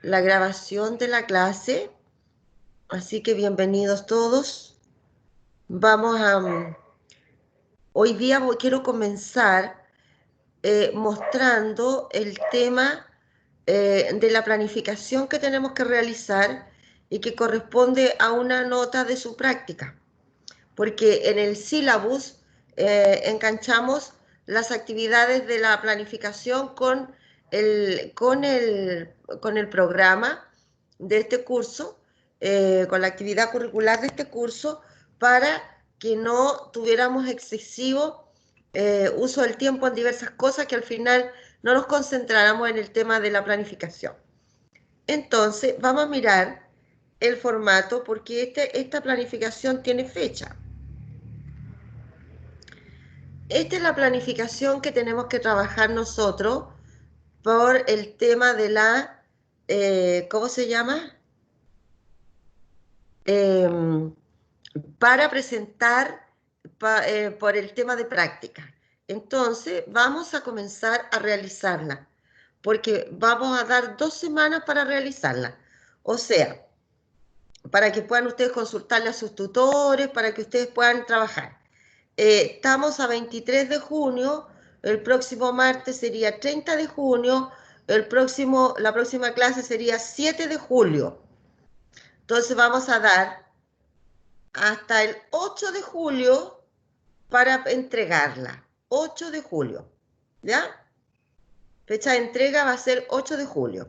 la grabación de la clase, así que bienvenidos todos. Hoy día quiero comenzar mostrando el tema de la planificación que tenemos que realizar y que corresponde a una nota de su práctica, porque en el sílabus enganchamos las actividades de la planificación con el programa de este curso, con la actividad curricular de este curso, para que no tuviéramos excesivo uso del tiempo en diversas cosas que al final no nos concentráramos en el tema de la planificación. Entonces, vamos a mirar el formato porque esta planificación tiene fecha. Esta es la planificación que tenemos que trabajar nosotros por el tema de la, ¿cómo se llama? Eh, para presentar por el tema de práctica. Entonces, vamos a comenzar a realizarla, porque vamos a dar 2 semanas para realizarla. O sea, para que puedan ustedes consultarle a sus tutores, para que ustedes puedan trabajar. Estamos a 23 de junio, el próximo martes sería 30 de junio, la próxima clase sería 7 de julio. Entonces vamos a dar hasta el 8 de julio para entregarla. 8 de julio, ¿ya? Fecha de entrega va a ser 8 de julio.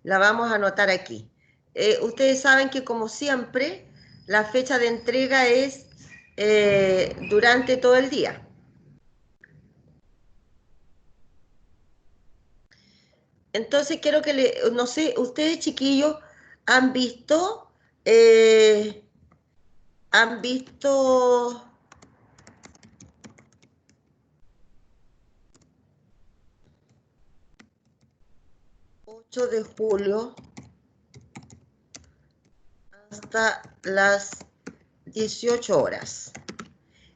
La vamos a anotar aquí. Ustedes saben que como siempre, la fecha de entrega es durante todo el día. Entonces quiero que no sé, ustedes chiquillos han visto, eh, han visto 8 de julio hasta las 18 horas.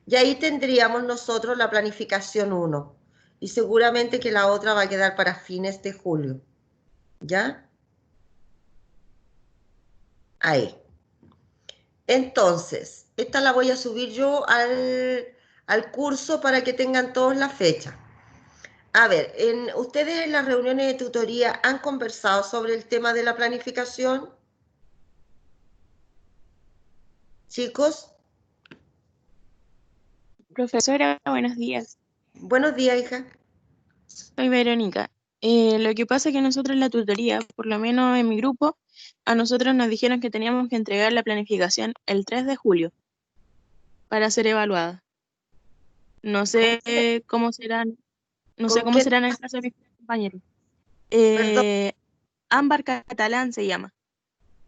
Y ahí tendríamos nosotros la planificación 1. Y seguramente que la otra va a quedar para fines de julio. ¿Ya? Ahí. Entonces, esta la voy a subir yo al curso para que tengan todos la fecha. A ver, ¿ustedes en las reuniones de tutoría han conversado sobre el tema de la planificación? Chicos, Profesora, buenos días. buenos días, hija. Soy Verónica. Lo que pasa es que nosotros en la tutoría, por lo menos en mi grupo, a nosotros nos dijeron que teníamos que entregar la planificación el 3 de julio para ser evaluada. No ¿Cómo sé se llama? cómo serán, no sé ¿Con cómo quién? serán en el caso de mis compañeros. Perdón. Eh, Ámbar Catalán se llama.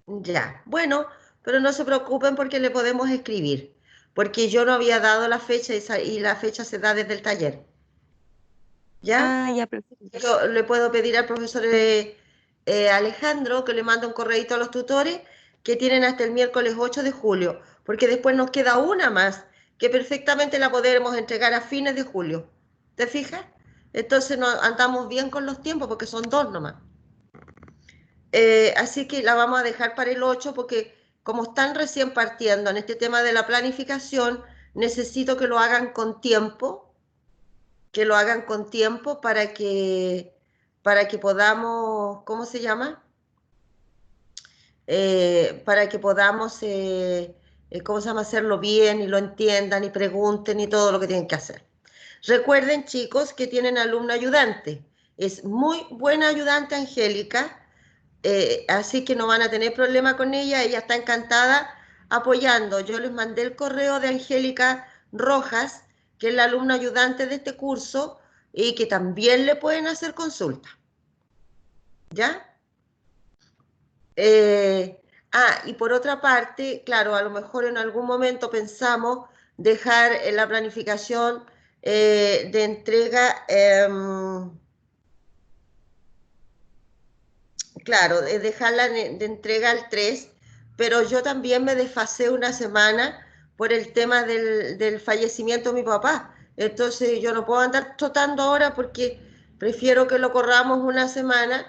Ya, bueno, pero no se preocupen porque le podemos escribir, porque yo no había dado la fecha y la fecha se da desde el taller, ¿ya? Ah, ya, perfecto. Yo le puedo pedir al profesor Alejandro que le mande un correíto a los tutores que tienen hasta el miércoles 8 de julio, porque después nos queda una más, que perfectamente la podremos entregar a fines de julio. ¿Te fijas? Entonces no, andamos bien con los tiempos porque son 2 nomás. Así que la vamos a dejar para el 8 porque como están recién partiendo en este tema de la planificación, necesito que lo hagan con tiempo, para que podamos, ¿cómo se llama? Para que podamos, ¿cómo se llama? Hacerlo bien y lo entiendan y pregunten y todo lo que tienen que hacer. Recuerden, chicos, que tienen alumno ayudante. Es muy buena ayudante, Angélica. Así que no van a tener problema con ella está encantada apoyando. Yo les mandé el correo de Angélica Rojas, que es la alumna ayudante de este curso y que también le pueden hacer consulta. ¿Ya? Y por otra parte, claro, a lo mejor en algún momento pensamos dejar la planificación de entrega, claro, dejarla de entrega al 3, pero yo también me desfasé una semana por el tema del fallecimiento de mi papá. Entonces yo no puedo andar trotando ahora porque prefiero que lo corramos una semana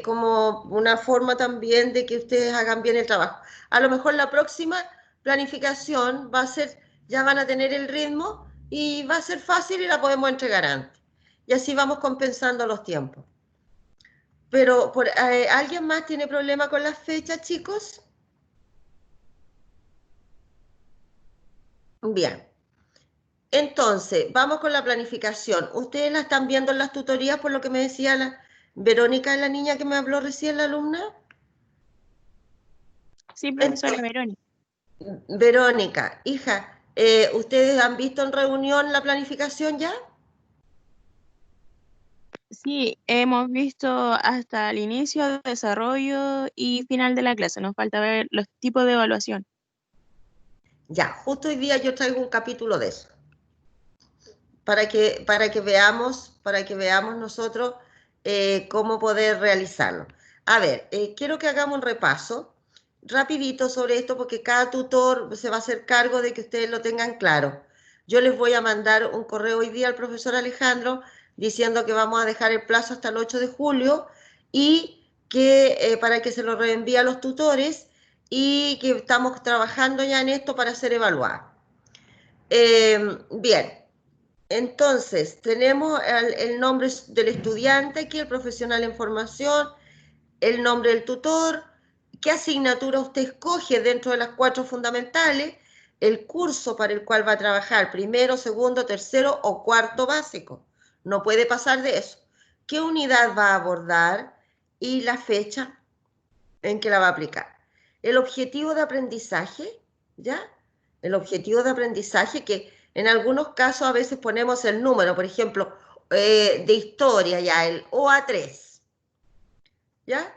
como una forma también de que ustedes hagan bien el trabajo. A lo mejor la próxima planificación va a ser, ya van a tener el ritmo y va a ser fácil y la podemos entregar antes. Y así vamos compensando los tiempos. Pero, ¿alguien más tiene problema con las fechas, chicos? Bien. Entonces, vamos con la planificación. Ustedes la están viendo en las tutorías, por lo que me decía la Verónica, la niña que me habló recién, la alumna. Sí, profesora Verónica. Verónica, hija, ¿ustedes han visto en reunión la planificación ya? Sí, hemos visto hasta el inicio, desarrollo y final de la clase. Nos falta ver los tipos de evaluación. Ya, justo hoy día yo traigo un capítulo de eso, para que veamos nosotros cómo poder realizarlo. A ver, quiero que hagamos un repaso rapidito sobre esto porque cada tutor se va a hacer cargo de que ustedes lo tengan claro. Yo les voy a mandar un correo hoy día al profesor Alejandro diciendo que vamos a dejar el plazo hasta el 8 de julio y que para que se lo reenvíe a los tutores y que estamos trabajando ya en esto para ser evaluado. Bien, entonces tenemos el nombre del estudiante aquí, el profesional en formación, el nombre del tutor, qué asignatura usted escoge dentro de las 4 fundamentales, el curso para el cual va a trabajar, primero, segundo, tercero o cuarto básico. No puede pasar de eso. ¿Qué unidad va a abordar y la fecha en que la va a aplicar? El objetivo de aprendizaje, ¿ya? El objetivo de aprendizaje que en algunos casos a veces ponemos el número, por ejemplo, de historia, ya, el OA3, ¿ya?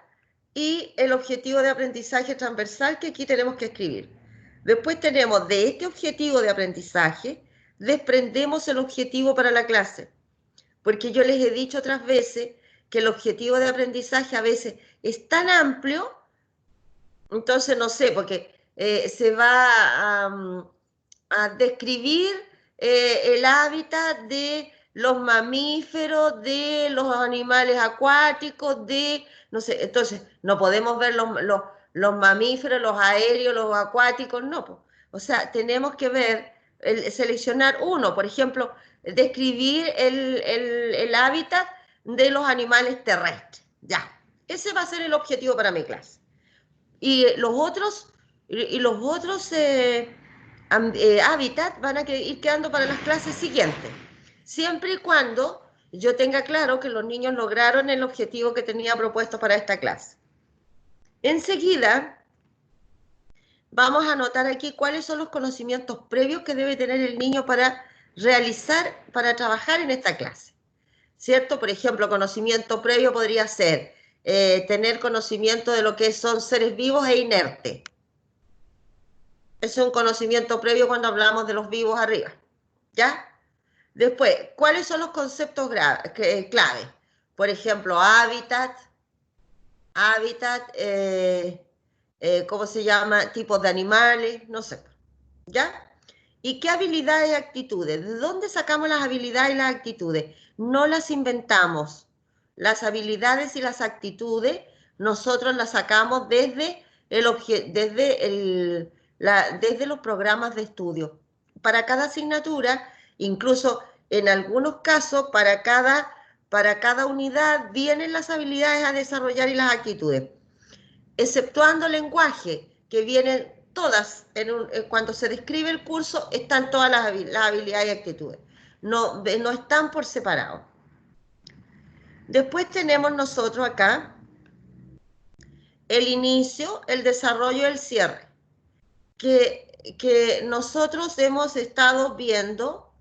Y el objetivo de aprendizaje transversal que aquí tenemos que escribir. Después tenemos de este objetivo de aprendizaje, desprendemos el objetivo para la clase, porque yo les he dicho otras veces que el objetivo de aprendizaje a veces es tan amplio, entonces no sé, porque se va a describir el hábitat de los mamíferos, de los animales acuáticos, de, no sé, entonces no podemos ver los mamíferos, los aéreos, los acuáticos, no. Po. O sea, tenemos que ver, seleccionar uno, por ejemplo, describir el hábitat de los animales terrestres. Ya, ese va a ser el objetivo para mi clase. Y los otros hábitats van a ir quedando para las clases siguientes, siempre y cuando yo tenga claro que los niños lograron el objetivo que tenía propuesto para esta clase. Enseguida, vamos a anotar aquí cuáles son los conocimientos previos que debe tener el niño para trabajar en esta clase. ¿Cierto? Por ejemplo, conocimiento previo podría ser tener conocimiento de lo que son seres vivos e inertes. Ese es un conocimiento previo cuando hablamos de los vivos arriba. ¿Ya? Después, ¿cuáles son los conceptos clave? Por ejemplo, hábitat, ¿cómo se llama? Tipos de animales, no sé. ¿Ya? ¿Y qué habilidades y actitudes? ¿De dónde sacamos las habilidades y las actitudes? No las inventamos. Las habilidades y las actitudes nosotros las sacamos desde los programas de estudio. Para cada asignatura, incluso en algunos casos, para cada unidad vienen las habilidades a desarrollar y las actitudes. Exceptuando el lenguaje, que vienen todas, cuando se describe el curso, están todas las habilidades y actitudes. No están por separado. Después tenemos nosotros acá el inicio, el desarrollo y el cierre, que nosotros hemos estado viendo,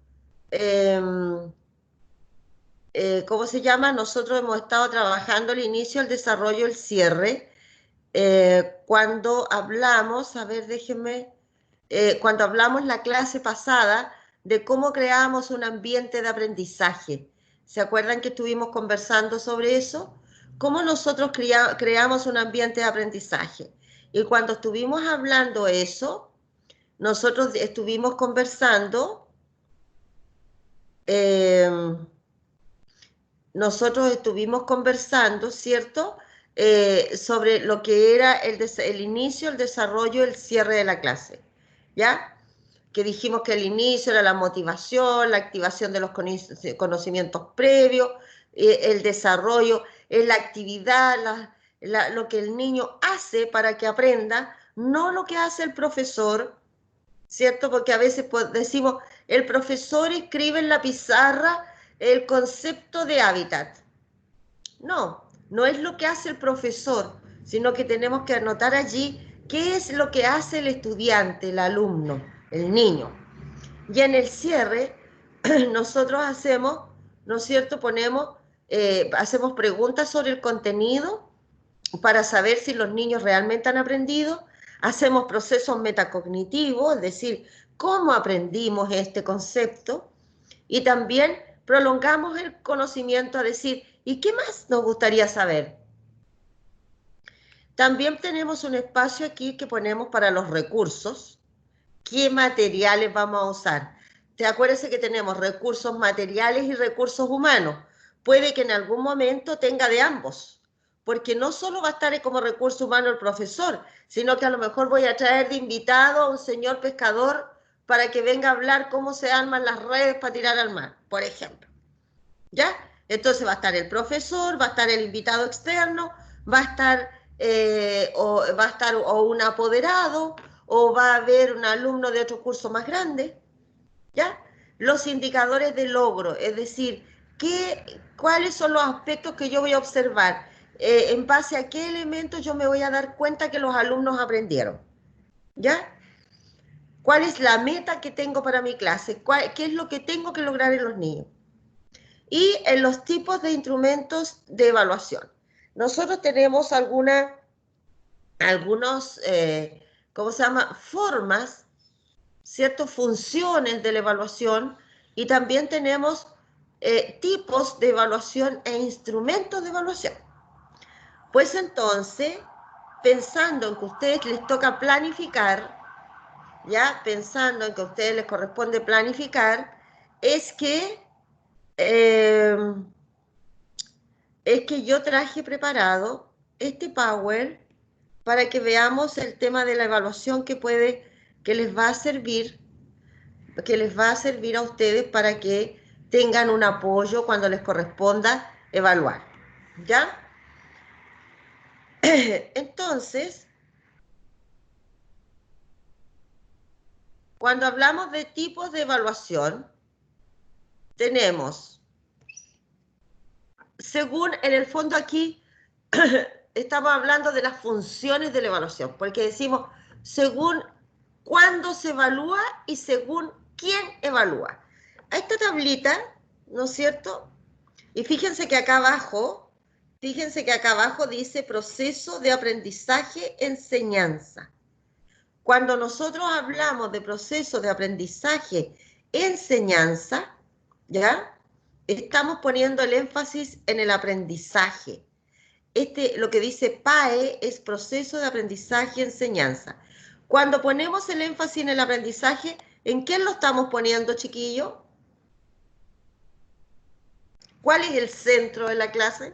¿cómo se llama? Nosotros hemos estado trabajando el inicio, el desarrollo, el cierre. Cuando hablamos, a ver, déjenme, cuando hablamos la clase pasada de cómo creamos un ambiente de aprendizaje. ¿Se acuerdan que estuvimos conversando sobre eso? ¿Cómo nosotros creamos un ambiente de aprendizaje? Y cuando estuvimos hablando eso, nosotros estuvimos conversando nosotros estuvimos conversando, ¿cierto?, sobre lo que era el inicio, el desarrollo, el cierre de la clase, ¿ya? Que dijimos que el inicio era la motivación, la activación de los conocimientos previos, el desarrollo, la actividad, lo que el niño hace para que aprenda, no lo que hace el profesor, ¿cierto? Porque a veces decimos, el profesor escribe en la pizarra el concepto de hábitat. No, no es lo que hace el profesor, sino que tenemos que anotar allí qué es lo que hace el estudiante, el alumno, el niño. Y en el cierre, nosotros hacemos, ¿no es cierto?, hacemos preguntas sobre el contenido para saber si los niños realmente han aprendido, hacemos procesos metacognitivos, es decir, cómo aprendimos este concepto, y también prolongamos el conocimiento a decir, ¿y qué más nos gustaría saber? También tenemos un espacio aquí que ponemos para los recursos. ¿Qué materiales vamos a usar? Te acuerdas que tenemos recursos materiales y recursos humanos. Puede que en algún momento tenga de ambos, porque no solo va a estar como recurso humano el profesor, sino que a lo mejor voy a traer de invitado a un señor pescador para que venga a hablar cómo se arman las redes para tirar al mar, por ejemplo. ¿Ya? Entonces va a estar el profesor, va a estar el invitado externo, va a estar, o un apoderado, o va a haber un alumno de otro curso más grande, ¿ya? Los indicadores de logro, es decir, cuáles son los aspectos que yo voy a observar, en base a qué elementos yo me voy a dar cuenta que los alumnos aprendieron, ¿ya? ¿Cuál es la meta que tengo para mi clase? ¿Qué es lo que tengo que lograr en los niños? Y en los tipos de instrumentos de evaluación. Nosotros tenemos ¿cómo se llama?, formas, ciertas funciones de la evaluación, y también tenemos tipos de evaluación e instrumentos de evaluación. Pues entonces, pensando en que a ustedes les toca planificar, ya pensando en que a ustedes les corresponde planificar, es que yo traje preparado este Power para que veamos el tema de la evaluación que les va a servir a ustedes para que tengan un apoyo cuando les corresponda evaluar, ¿ya? Entonces, cuando hablamos de tipos de evaluación, tenemos, según, en el fondo aquí, estamos hablando de las funciones de la evaluación, porque decimos según cuándo se evalúa y según quién evalúa. A esta tablita, ¿no es cierto? Y fíjense que acá abajo dice proceso de aprendizaje-enseñanza. Cuando nosotros hablamos de proceso de aprendizaje-enseñanza, ¿ya? Estamos poniendo el énfasis en el aprendizaje. Lo que dice PAE es proceso de aprendizaje-enseñanza. Cuando ponemos el énfasis en el aprendizaje, ¿en quién lo estamos poniendo, chiquillos? ¿Cuál es el centro de la clase?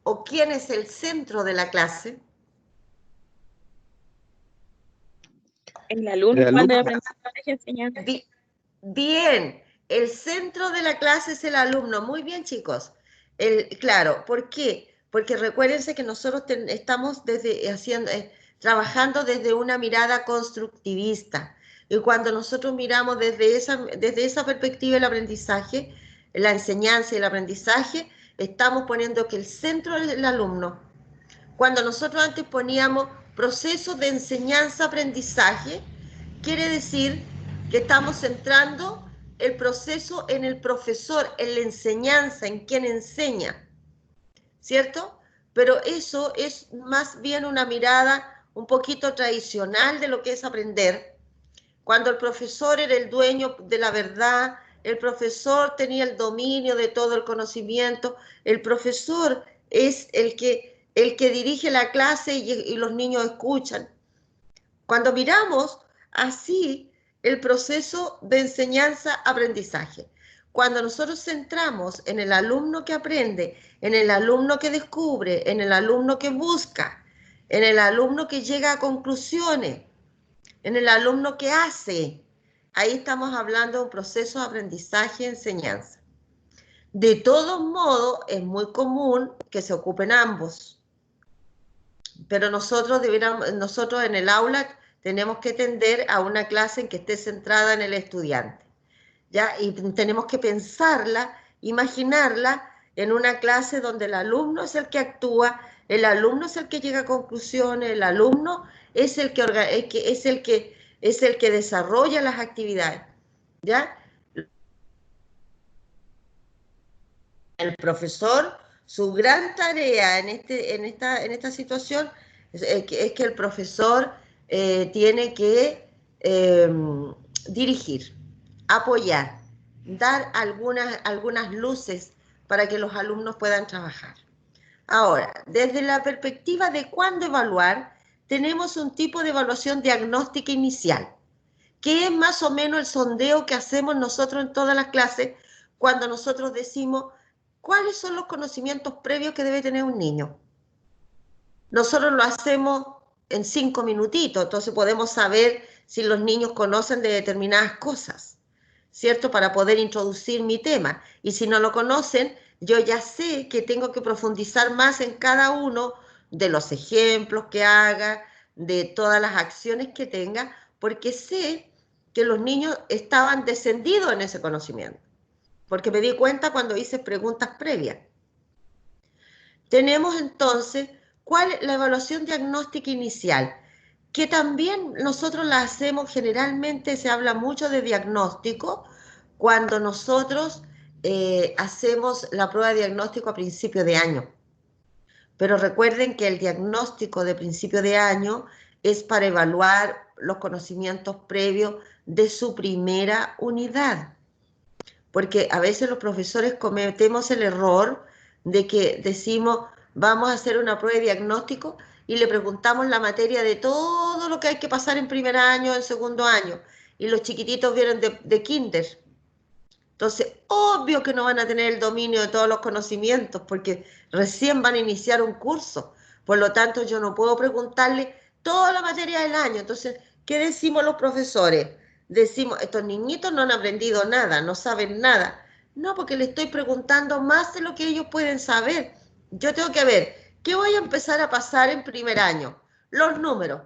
¿O quién es el centro de la clase? El alumno, cuando de aprendizaje enseñanza. Bien, el centro de la clase es el alumno. Muy bien, chicos. Claro, ¿por qué? Porque recuérdense que nosotros estamos trabajando desde una mirada constructivista. Y cuando nosotros miramos desde esa perspectiva el aprendizaje, la enseñanza y el aprendizaje, estamos poniendo que el centro es el alumno. Cuando nosotros antes poníamos procesos de enseñanza-aprendizaje, quiere decir que estamos centrando el proceso en el profesor, en la enseñanza, en quien enseña, ¿cierto? Pero eso es más bien una mirada un poquito tradicional de lo que es aprender. Cuando el profesor era el dueño de la verdad, el profesor tenía el dominio de todo el conocimiento, el profesor es el que dirige la clase y los niños escuchan. Cuando miramos así el proceso de enseñanza-aprendizaje, cuando nosotros centramos en el alumno que aprende, en el alumno que descubre, en el alumno que busca, en el alumno que llega a conclusiones, en el alumno que hace, ahí estamos hablando de un proceso de aprendizaje y enseñanza. De todos modos, es muy común que se ocupen ambos, pero nosotros en el aula tenemos que tender a una clase en que esté centrada en el estudiante, ¿ya? Y tenemos que pensarla, imaginarla en una clase donde el alumno es el que actúa, el alumno es el que llega a conclusiones, el alumno es el que desarrolla las actividades, ¿ya? El profesor, su gran tarea en esta situación es que el profesor tiene que dirigir, apoyar, dar algunas luces para que los alumnos puedan trabajar. Ahora, desde la perspectiva de cuándo evaluar, tenemos un tipo de evaluación diagnóstica inicial, que es más o menos el sondeo que hacemos nosotros en todas las clases cuando nosotros decimos cuáles son los conocimientos previos que debe tener un niño. Nosotros lo hacemos en 5 minutitos, entonces podemos saber si los niños conocen de determinadas cosas, ¿cierto? Para poder introducir mi tema. Y si no lo conocen, yo ya sé que tengo que profundizar más en cada uno de los ejemplos que haga, de todas las acciones que tenga, porque sé que los niños estaban descendidos en ese conocimiento, porque me di cuenta cuando hice preguntas previas. Tenemos entonces la evaluación diagnóstica inicial, que también nosotros la hacemos generalmente, se habla mucho de diagnóstico, cuando nosotros hacemos la prueba de diagnóstico a principio de año. Pero recuerden que el diagnóstico de principio de año es para evaluar los conocimientos previos de su primera unidad. Porque a veces los profesores cometemos el error de que decimos, vamos a hacer una prueba de diagnóstico y le preguntamos la materia de todo lo que hay que pasar en primer año, en segundo año, y los chiquititos vienen de kinder. Entonces, obvio que no van a tener el dominio de todos los conocimientos porque recién van a iniciar un curso. Por lo tanto, yo no puedo preguntarle toda la materia del año. Entonces, ¿qué decimos los profesores? Decimos, estos niñitos no han aprendido nada, no saben nada. No, porque le estoy preguntando más de lo que ellos pueden saber. Yo tengo que ver, ¿qué voy a empezar a pasar en primer año? Los números.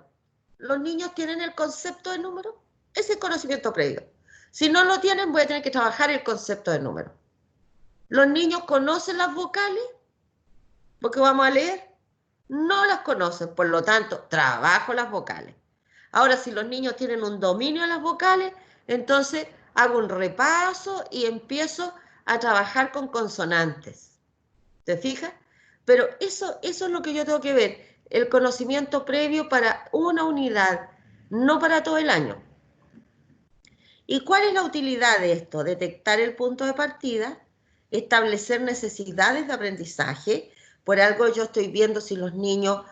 ¿Los niños tienen el concepto de número? Ese conocimiento previo. Si no lo tienen, voy a tener que trabajar el concepto de número. ¿Los niños conocen las vocales? Porque vamos a leer. No las conocen, por lo tanto, trabajo las vocales. Ahora, si los niños tienen un dominio de las vocales, entonces hago un repaso y empiezo a trabajar con consonantes. ¿Te fijas? Pero eso es lo que yo tengo que ver, el conocimiento previo para una unidad, no para todo el año. ¿Y cuál es la utilidad de esto? Detectar el punto de partida, establecer necesidades de aprendizaje. Por algo yo estoy viendo si los niños,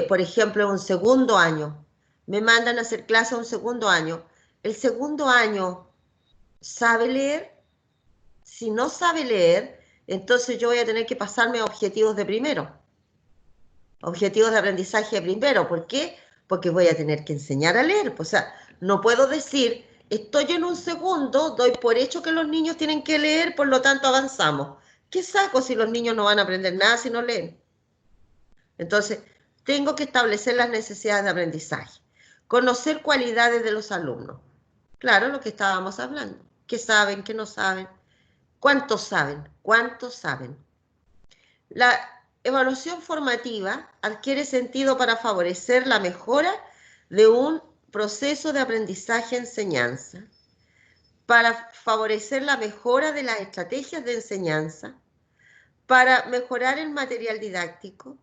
por ejemplo, en un segundo año, me mandan a hacer clase a un segundo año. ¿El segundo año sabe leer? Si no sabe leer, entonces yo voy a tener que pasarme a objetivos de primero. Objetivos de aprendizaje de primero. ¿Por qué? Porque voy a tener que enseñar a leer. O sea, no puedo decir, estoy en un segundo, doy por hecho que los niños tienen que leer, por lo tanto avanzamos. ¿Qué saco si los niños no van a aprender nada si no leen? Entonces, tengo que establecer las necesidades de aprendizaje. Conocer cualidades de los alumnos. Claro, lo que estábamos hablando. ¿Qué saben? ¿Qué no saben? ¿Cuántos saben? ¿Cuántos saben? La evaluación formativa adquiere sentido para favorecer la mejora de un proceso de aprendizaje-enseñanza, para favorecer la mejora de las estrategias de enseñanza, para mejorar el material didáctico,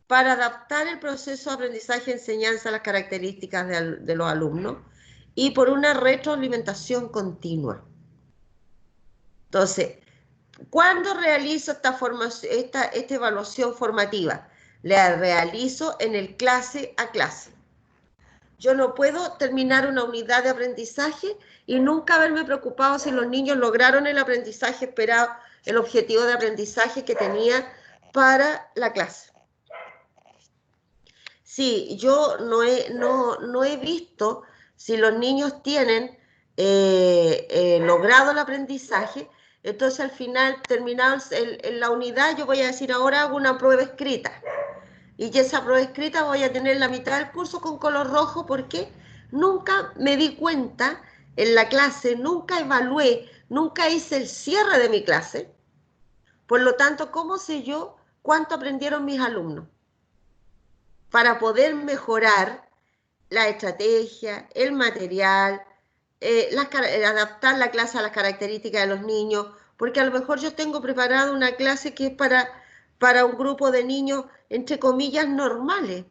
para adaptar el proceso de aprendizaje-enseñanza a las características de los alumnos y por una retroalimentación continua. Entonces, ¿cuándo realizo esta evaluación formativa? La realizo en el clase a clase. Yo no puedo terminar una unidad de aprendizaje y nunca haberme preocupado si los niños lograron el aprendizaje esperado, el objetivo de aprendizaje que tenía para la clase. Sí, yo no he visto si los niños tienen logrado el aprendizaje, entonces al final, terminado la unidad, yo voy a decir ahora hago una prueba escrita. Y esa prueba escrita voy a tener la mitad del curso con color rojo porque nunca me di cuenta en la clase, nunca evalué, nunca hice el cierre de mi clase. Por lo tanto, ¿cómo sé yo cuánto aprendieron mis alumnos? Para poder mejorar la estrategia, el material, adaptar la clase a las características de los niños, porque a lo mejor yo tengo preparada una clase que es para un grupo de niños, entre comillas, normales,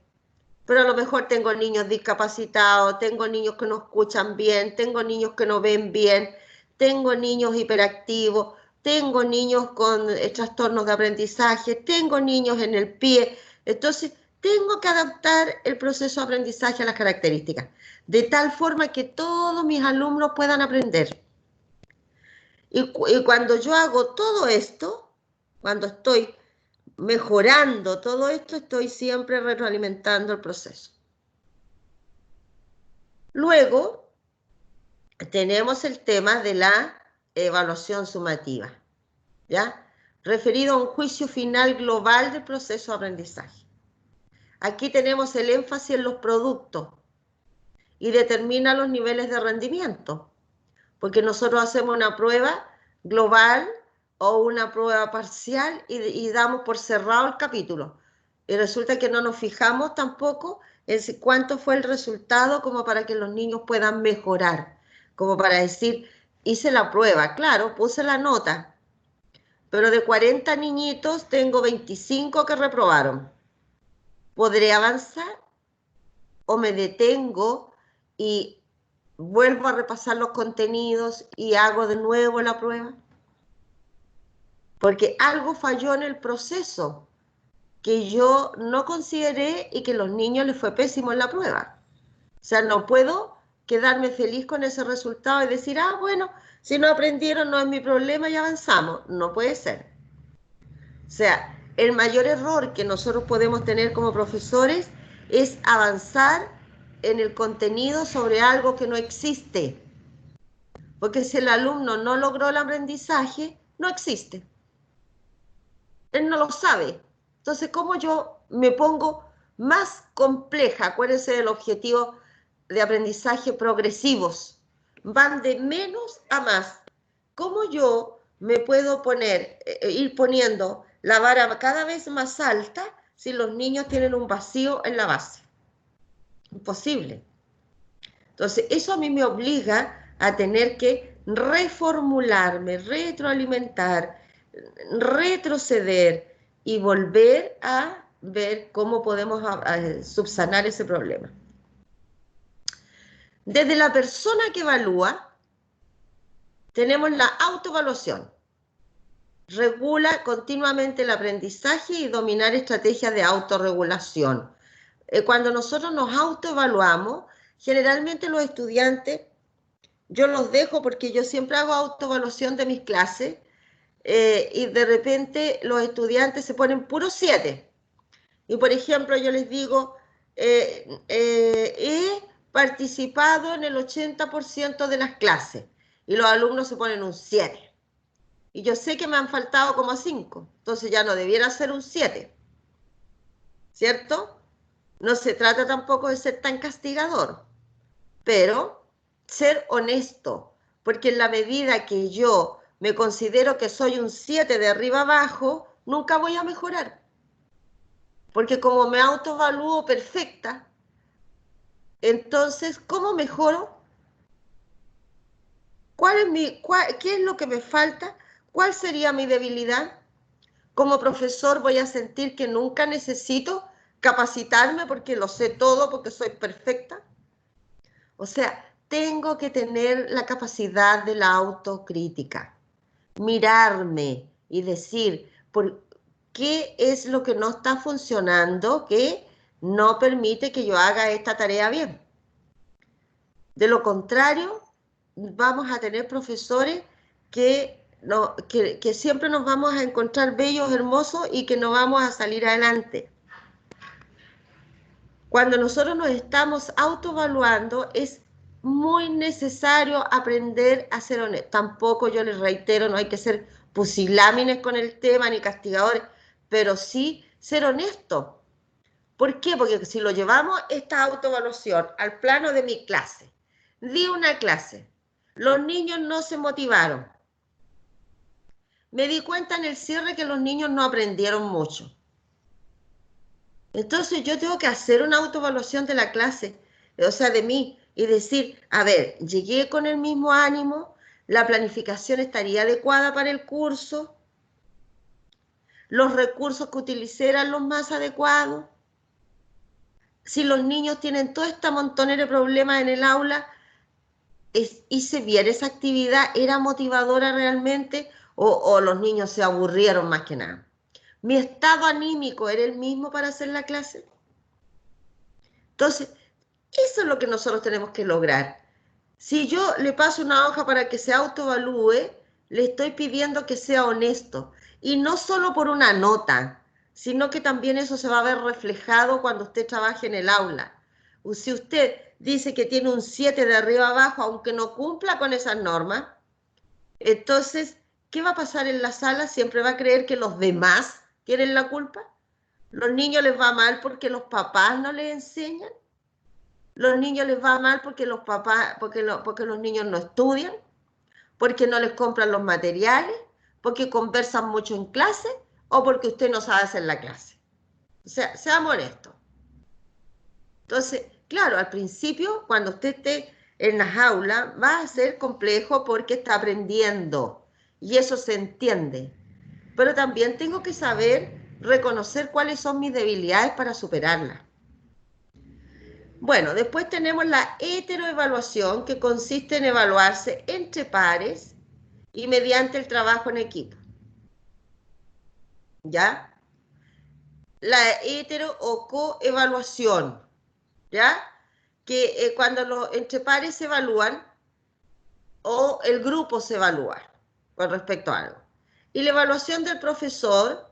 pero a lo mejor tengo niños discapacitados, tengo niños que no escuchan bien, tengo niños que no ven bien, tengo niños hiperactivos, tengo niños con trastornos de aprendizaje, tengo niños en el pie. Entonces, tengo que adaptar el proceso de aprendizaje a las características, de tal forma que todos mis alumnos puedan aprender. Y cuando yo hago todo esto, cuando estoy mejorando todo esto, estoy siempre retroalimentando el proceso. Luego, tenemos el tema de la evaluación sumativa, ¿ya? Referido a un juicio final global del proceso de aprendizaje. Aquí tenemos el énfasis en los productos y determina los niveles de rendimiento, porque nosotros hacemos una prueba global o una prueba parcial y damos por cerrado el capítulo. Y resulta que no nos fijamos tampoco en cuánto fue el resultado como para que los niños puedan mejorar, como para decir, hice la prueba, claro, puse la nota, pero de 40 niñitos tengo 25 que reprobaron. ¿Podré avanzar o me detengo y vuelvo a repasar los contenidos y hago de nuevo la prueba? Porque algo falló en el proceso que yo no consideré y que a los niños les fue pésimo en la prueba. O sea, no puedo quedarme feliz con ese resultado y decir, ah, bueno, si no aprendieron no es mi problema y avanzamos. No puede ser. O sea, el mayor error que nosotros podemos tener como profesores es avanzar en el contenido sobre algo que no existe. Porque si el alumno no logró el aprendizaje, no existe. Él no lo sabe. Entonces, ¿cómo yo me pongo más compleja? Acuérdense del objetivo de aprendizaje progresivos. Van de menos a más. ¿Cómo yo me puedo ir poniendo la vara cada vez más alta si los niños tienen un vacío en la base? Imposible. Entonces, eso a mí me obliga a tener que reformularme, retroalimentar, retroceder y volver a ver cómo podemos subsanar ese problema. Desde la persona que evalúa, tenemos la autoevaluación. Regula continuamente el aprendizaje y dominar estrategias de autorregulación. Cuando nosotros nos autoevaluamos, generalmente los estudiantes, yo los dejo porque yo siempre hago autoevaluación de mis clases, y de repente los estudiantes se ponen puros 7. Y por ejemplo, yo les digo, he participado en el 80% de las clases, y los alumnos se ponen un 7. Y yo sé que me han faltado como 5, entonces ya no debiera ser un 7, ¿cierto? No se trata tampoco de ser tan castigador, pero ser honesto, porque en la medida que yo me considero que soy un 7 de arriba abajo, nunca voy a mejorar. Porque como me autoevalúo perfecta, entonces, ¿cómo mejoro? ¿Qué es lo que me falta? ¿Cuál sería mi debilidad? Como profesor voy a sentir que nunca necesito capacitarme porque lo sé todo, porque soy perfecta. O sea, tengo que tener la capacidad de la autocrítica, mirarme y decir, ¿por qué es lo que no está funcionando que no permite que yo haga esta tarea bien? De lo contrario, vamos a tener profesores que siempre nos vamos a encontrar bellos, hermosos y que no vamos a salir adelante. Cuando nosotros nos estamos autoevaluando, es muy necesario aprender a ser honesto. Tampoco, yo les reitero, no hay que ser pusilámines con el tema ni castigadores, pero sí ser honesto. ¿Por qué? Porque si lo llevamos esta autoevaluación al plano de mi clase, di una clase, los niños no se motivaron. Me di cuenta en el cierre que los niños no aprendieron mucho. Entonces yo tengo que hacer una autoevaluación de la clase, o sea, de mí, y decir, a ver, llegué con el mismo ánimo, la planificación estaría adecuada para el curso, los recursos que utilicé eran los más adecuados. Si los niños tienen toda esta montonera de problemas en el aula, hice bien esa actividad, era motivadora realmente, o los niños se aburrieron más que nada. Mi estado anímico era el mismo para hacer la clase. Entonces, eso es lo que nosotros tenemos que lograr. Si yo le paso una hoja para que se autoevalúe, le estoy pidiendo que sea honesto. Y no solo por una nota, sino que también eso se va a ver reflejado cuando usted trabaje en el aula. Si usted dice que tiene un 7 de arriba abajo, aunque no cumpla con esas normas, entonces, ¿qué va a pasar en la sala? Siempre va a creer que los demás tienen la culpa. Los niños les va mal porque los papás no les enseñan. Los niños les va mal porque los papás, porque los niños no estudian, porque no les compran los materiales, porque conversan mucho en clase o porque usted no sabe hacer la clase. O sea, seamos honestos. Entonces, claro, al principio, cuando usted esté en las aulas, va a ser complejo porque está aprendiendo y eso se entiende. Pero también tengo que saber reconocer cuáles son mis debilidades para superarlas. Bueno, después tenemos la heteroevaluación, que consiste en evaluarse entre pares y mediante el trabajo en equipo. ¿Ya? La hetero o coevaluación, ¿ya? Que cuando entre pares se evalúan o el grupo se evalúa con respecto a algo. Y la evaluación del profesor,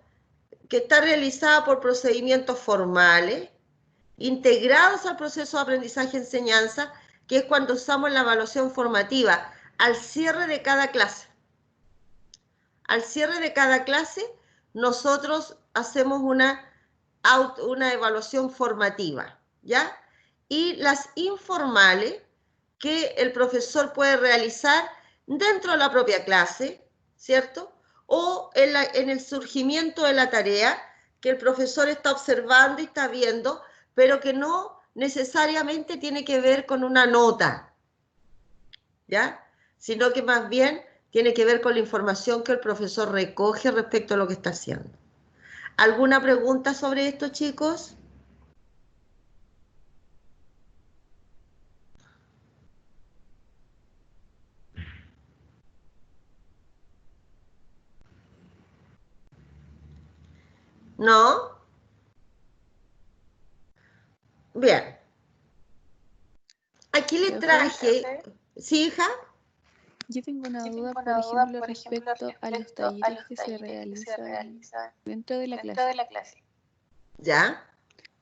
que está realizada por procedimientos formales, integrados al proceso de aprendizaje-enseñanza, que es cuando usamos la evaluación formativa al cierre de cada clase. Al cierre de cada clase, nosotros hacemos una evaluación formativa, ¿ya? Y las informales, que el profesor puede realizar dentro de la propia clase, ¿cierto? O en el surgimiento de la tarea que el profesor está observando y está viendo, pero que no necesariamente tiene que ver con una nota, ¿ya? Sino que más bien tiene que ver con la información que el profesor recoge respecto a lo que está haciendo. ¿Alguna pregunta sobre esto, chicos? ¿No? Bien. Aquí le traje... ¿Sí, hija? Yo tengo una duda, por ejemplo, respecto a los talleres que se realizan dentro de la clase. ¿Ya?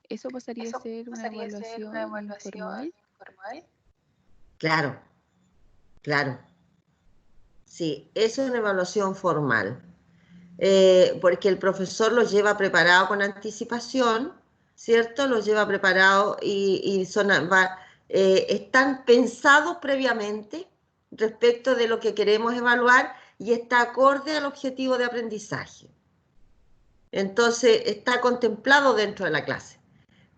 ¿Eso pasaría a ser una evaluación informal? Claro, claro. Sí, eso es una evaluación formal. Porque el profesor los lleva preparado con anticipación, ¿cierto? Los lleva preparado y están pensados previamente respecto de lo que queremos evaluar y está acorde al objetivo de aprendizaje. Entonces, está contemplado dentro de la clase.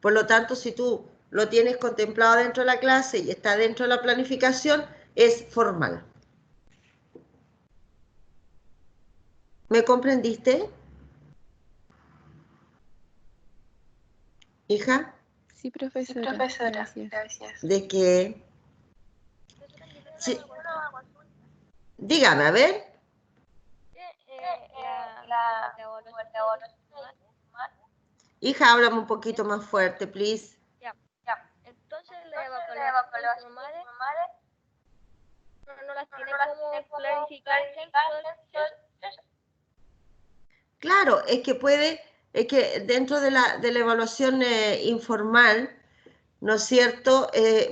Por lo tanto, si tú lo tienes contemplado dentro de la clase y está dentro de la planificación, es formal. ¿Me comprendiste, hija? Sí, profesora, gracias. De que... Sí. Dígame, a ver. Hija, háblame un poquito más fuerte, please. Ya. Entonces, la evaluaciones formales no las tiene como planificar. Claro, es que dentro de la evaluación informal, ¿no es cierto?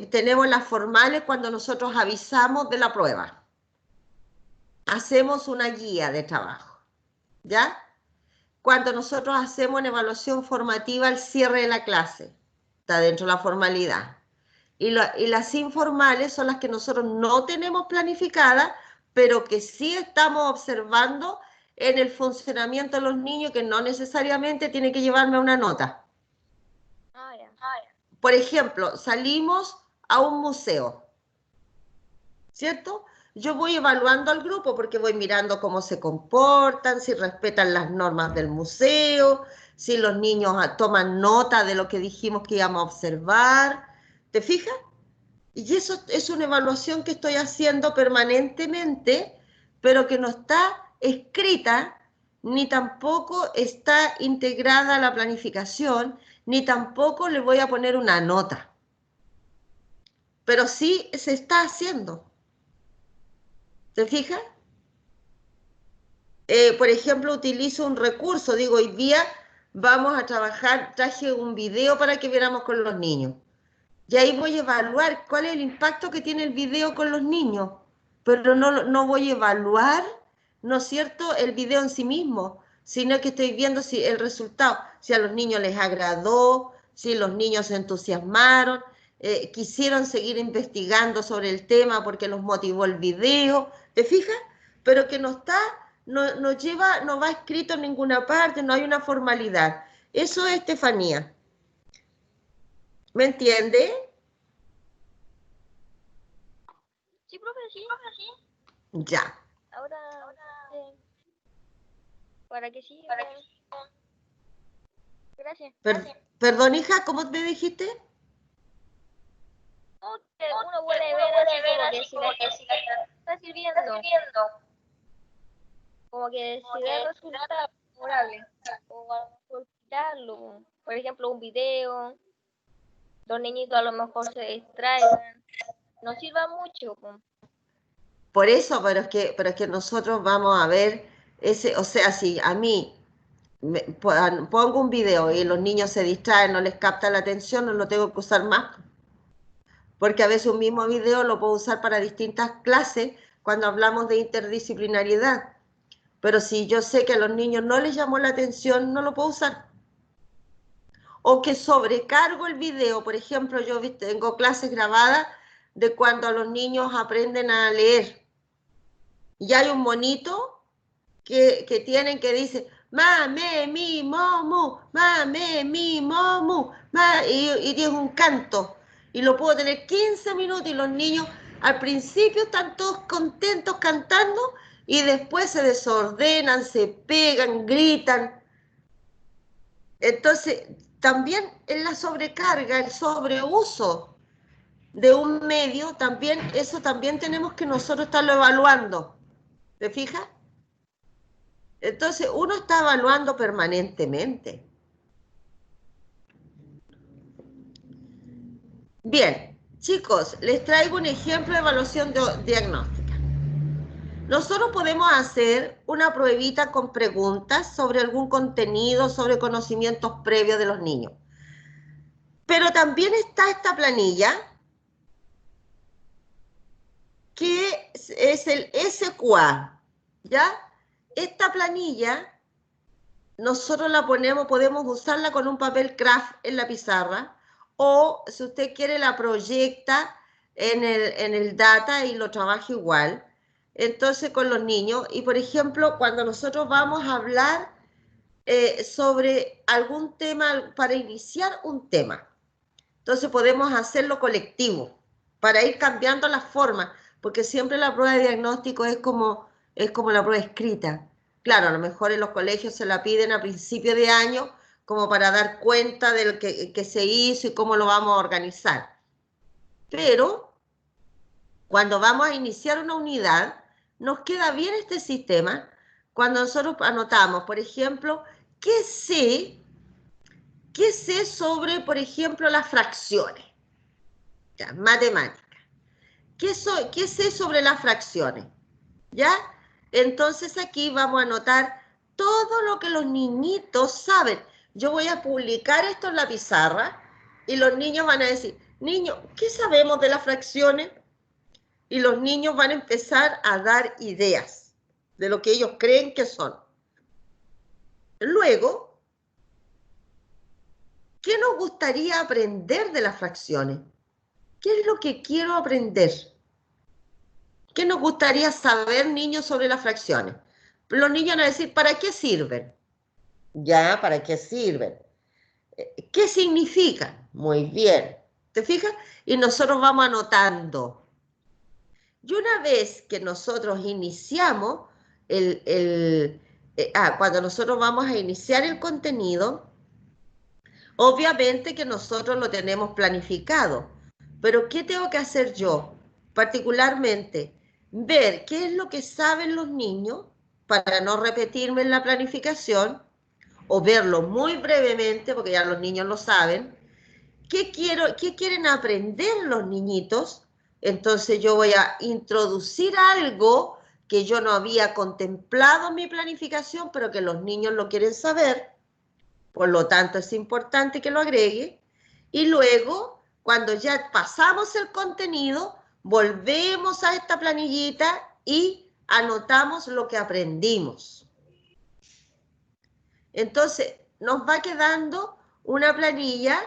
Tenemos las formales cuando nosotros avisamos de la prueba. Hacemos una guía de trabajo, ¿ya? Cuando nosotros hacemos una evaluación formativa al cierre de la clase, está dentro de la formalidad. Y las informales son las que nosotros no tenemos planificadas, pero que sí estamos observando en el funcionamiento de los niños, que no necesariamente tiene que llevarme una nota. Por ejemplo, salimos a un museo, ¿cierto? Yo voy evaluando al grupo porque voy mirando cómo se comportan, si respetan las normas del museo, si los niños toman nota de lo que dijimos que íbamos a observar. ¿Te fijas? Y eso es una evaluación que estoy haciendo permanentemente, pero que no está escrita, ni tampoco está integrada a la planificación, ni tampoco le voy a poner una nota. Pero sí se está haciendo. ¿Te fijas? Por ejemplo, utilizo un recurso, digo, hoy día vamos a trabajar, traje un video para que viéramos con los niños. Y ahí voy a evaluar cuál es el impacto que tiene el video con los niños, pero no voy a evaluar, ¿no es cierto?, el video en sí mismo, sino que estoy viendo si el resultado, si a los niños les agradó, si los niños se entusiasmaron, quisieron seguir investigando sobre el tema porque los motivó el video, ¿te fijas? Pero que no está, no va escrito en ninguna parte, no hay una formalidad. Eso es Estefanía. ¿Me entiende? Sí, profe, sí. Ya. Ahora para que sí. Gracias. Perdón, hija, ¿cómo me dijiste? No, que uno puede ver así como que si la está sirviendo. Como que si da resultado favorable. O quitarlo. Por ejemplo, un video. Los niñitos a lo mejor se distraigan. No sirva mucho. Por eso, pero es que nosotros vamos a ver o sea, si a mí pongo un video y los niños se distraen, no les capta la atención, no lo tengo que usar más. Porque a veces un mismo video lo puedo usar para distintas clases cuando hablamos de interdisciplinariedad. Pero si yo sé que a los niños no les llamó la atención, no lo puedo usar. O que sobrecargo el video. Por ejemplo, yo tengo clases grabadas de cuando a los niños aprenden a leer. Y hay un monito que tienen que dice, mame, mi, momu, mame, mi, momu, y es un canto. Y lo puedo tener 15 minutos y los niños al principio están todos contentos cantando y después se desordenan, se pegan, gritan. Entonces, también en la sobrecarga, el sobreuso de un medio, también eso también tenemos que nosotros estarlo evaluando. ¿Te fijas? Entonces, uno está evaluando permanentemente. Bien, chicos, les traigo un ejemplo de evaluación diagnóstica. Nosotros podemos hacer una pruebita con preguntas sobre algún contenido, sobre conocimientos previos de los niños. Pero también está esta planilla, que es el SQA, ¿ya? Esta planilla nosotros la podemos usarla con un papel craft en la pizarra o si usted quiere la proyecta en el data y lo trabaja igual. Entonces con los niños y por ejemplo cuando nosotros vamos a hablar sobre algún tema, para iniciar un tema, entonces podemos hacerlo colectivo para ir cambiando las formas, porque siempre la prueba de diagnóstico es como la prueba escrita. Claro, a lo mejor en los colegios se la piden a principio de año como para dar cuenta de lo que se hizo y cómo lo vamos a organizar. Pero cuando vamos a iniciar una unidad, nos queda bien este sistema cuando nosotros anotamos, por ejemplo, ¿qué sé sobre, por ejemplo, las fracciones? Ya, matemática. ¿Qué sé sobre las fracciones? ¿Ya? Entonces aquí vamos a anotar todo lo que los niñitos saben. Yo voy a publicar esto en la pizarra y los niños van a decir, niños, ¿qué sabemos de las fracciones? Y los niños van a empezar a dar ideas de lo que ellos creen que son. Luego, ¿qué nos gustaría aprender de las fracciones? ¿Qué es lo que quiero aprender? ¿Qué nos gustaría saber, niños, sobre las fracciones? Los niños van a decir, ¿para qué sirven? Ya, ¿para qué sirven? ¿Qué significan? Muy bien. ¿Te fijas? Y nosotros vamos anotando. Y una vez que nosotros iniciamos cuando nosotros vamos a iniciar el contenido, obviamente que nosotros lo tenemos planificado. Pero ¿qué tengo que hacer yo? Particularmente, ver qué es lo que saben los niños para no repetirme en la planificación, o verlo muy brevemente, porque ya los niños lo saben. ¿Qué quieren aprender los niñitos? Entonces yo voy a introducir algo que yo no había contemplado en mi planificación, pero que los niños lo quieren saber. Por lo tanto, es importante que lo agregue. Y luego, cuando ya pasamos el contenido, volvemos a esta planillita y anotamos lo que aprendimos. Entonces, nos va quedando una planilla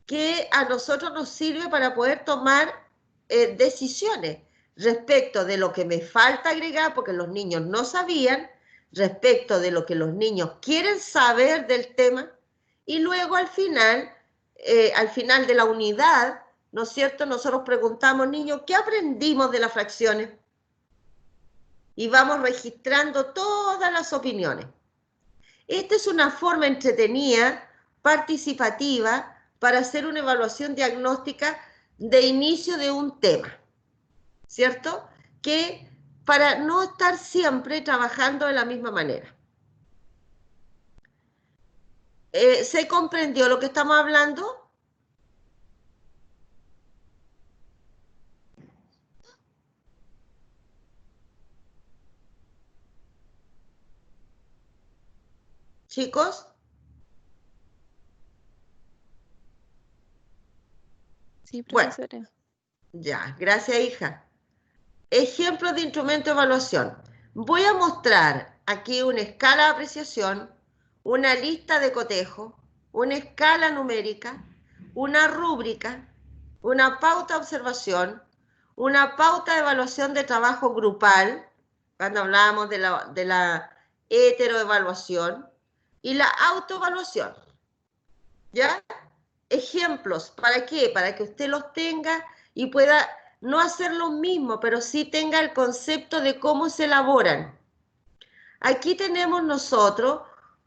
que a nosotros nos sirve para poder tomar decisiones respecto de lo que me falta agregar, porque los niños no sabían, respecto de lo que los niños quieren saber del tema, y luego al final de la unidad, ¿no es cierto?, nosotros preguntamos, niños, ¿qué aprendimos de las fracciones? Y vamos registrando todas las opiniones. Esta es una forma entretenida, participativa, para hacer una evaluación diagnóstica de inicio de un tema, ¿cierto? Que para no estar siempre trabajando de la misma manera. ¿Se comprendió lo que estamos hablando? ¿Chicos? Sí, profesora. Bueno, ya, gracias, hija. Ejemplos de instrumento de evaluación. Voy a mostrar aquí una escala de apreciación, una lista de cotejo, una escala numérica, una rúbrica, una pauta de observación, una pauta de evaluación de trabajo grupal, cuando hablábamos de la heteroevaluación, y la autoevaluación. ¿Ya? Ejemplos, ¿para qué? Para que usted los tenga y pueda no hacer lo mismo, pero sí tenga el concepto de cómo se elaboran. Aquí tenemos nosotros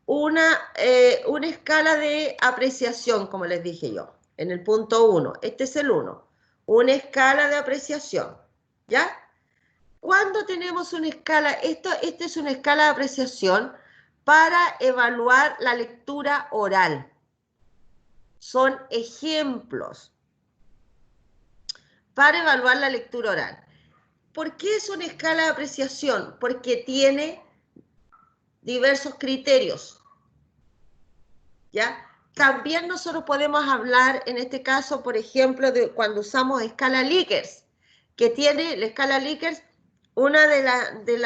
una escala de apreciación, como les dije yo, en el punto 1. Este es el 1. Una escala de apreciación, ¿ya? Cuando tenemos una escala, esta es una escala de apreciación para evaluar la lectura oral. Son ejemplos para evaluar la lectura oral. ¿Por qué es una escala de apreciación? Porque tiene diversos criterios, ¿ya? También nosotros podemos hablar, en este caso, por ejemplo, de cuando usamos escala Likert, que tiene la escala Likert, una de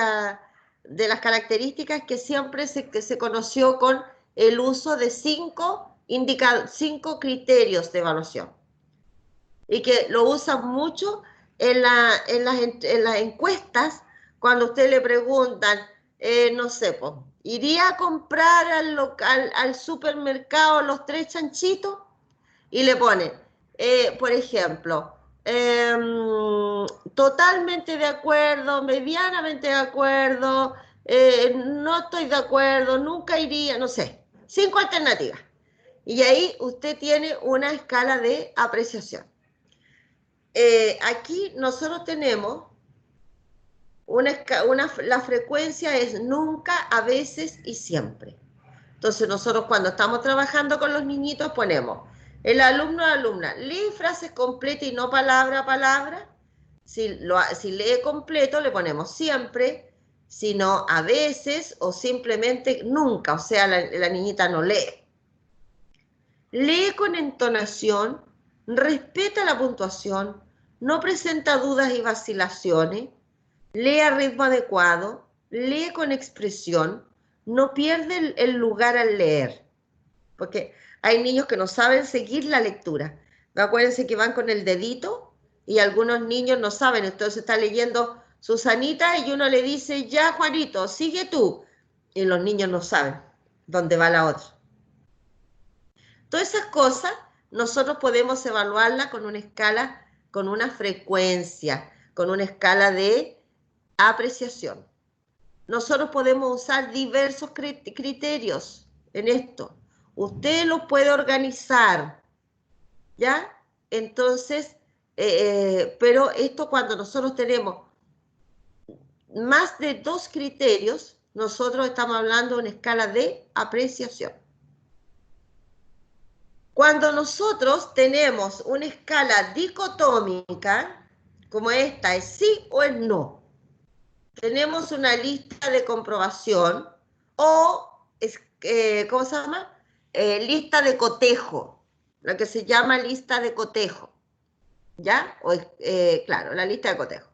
las características que siempre se conoció con el uso de 5 criterios de evaluación, y que lo usan mucho en las encuestas, cuando usted le preguntan, no sé, pues, ¿iría a comprar al supermercado los 3 chanchitos? Y le ponen, por ejemplo, totalmente de acuerdo, medianamente de acuerdo, no estoy de acuerdo, nunca iría, no sé, 5 alternativas. Y ahí usted tiene una escala de apreciación. Aquí nosotros tenemos la frecuencia es nunca, a veces y siempre. Entonces nosotros cuando estamos trabajando con los niñitos ponemos El alumno o alumna lee frases completas y no palabra a palabra. Si lee completo le ponemos siempre, si no a veces o simplemente nunca, o sea, la niñita no lee. Lee con entonación, respeta la puntuación, no presenta dudas y vacilaciones, lee a ritmo adecuado, lee con expresión, no pierde el lugar al leer, porque hay niños que no saben seguir la lectura. Acuérdense que van con el dedito y algunos niños no saben, entonces está leyendo Susanita y uno le dice, ya Juanito, sigue tú, y los niños no saben dónde va la otra. Todas esas cosas nosotros podemos evaluarlas con una escala, con una frecuencia, con una escala de apreciación. Nosotros podemos usar diversos criterios en esto. Usted los puede organizar, ¿ya? Entonces, pero esto cuando nosotros tenemos más de 2 criterios, nosotros estamos hablando de una escala de apreciación. Cuando nosotros tenemos una escala dicotómica, como esta, es sí o es no, tenemos una lista de comprobación o, ¿cómo se llama? Lista de cotejo, lo que se llama lista de cotejo, ¿ya? Claro, la lista de cotejo.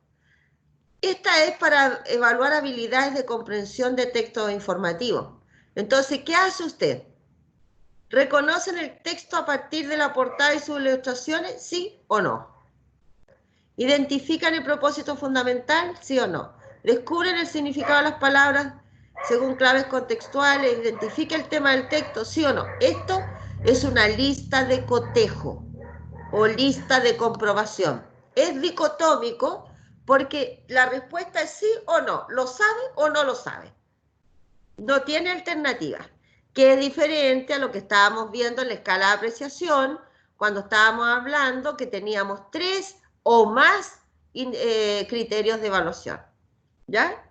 Esta es para evaluar habilidades de comprensión de textos informativos. Entonces, ¿qué hace usted? ¿Reconocen el texto a partir de la portada y sus ilustraciones? ¿Sí o no? ¿Identifican el propósito fundamental? ¿Sí o no? ¿Descubren el significado de las palabras según claves contextuales? ¿Identifica el tema del texto? ¿Sí o no? Esto es una lista de cotejo o lista de comprobación. Es dicotómico porque la respuesta es sí o no. ¿Lo sabe o no lo sabe? No tiene alternativa, que es diferente a lo que estábamos viendo en la escala de apreciación, cuando estábamos hablando que teníamos 3 o más criterios de evaluación, ¿ya?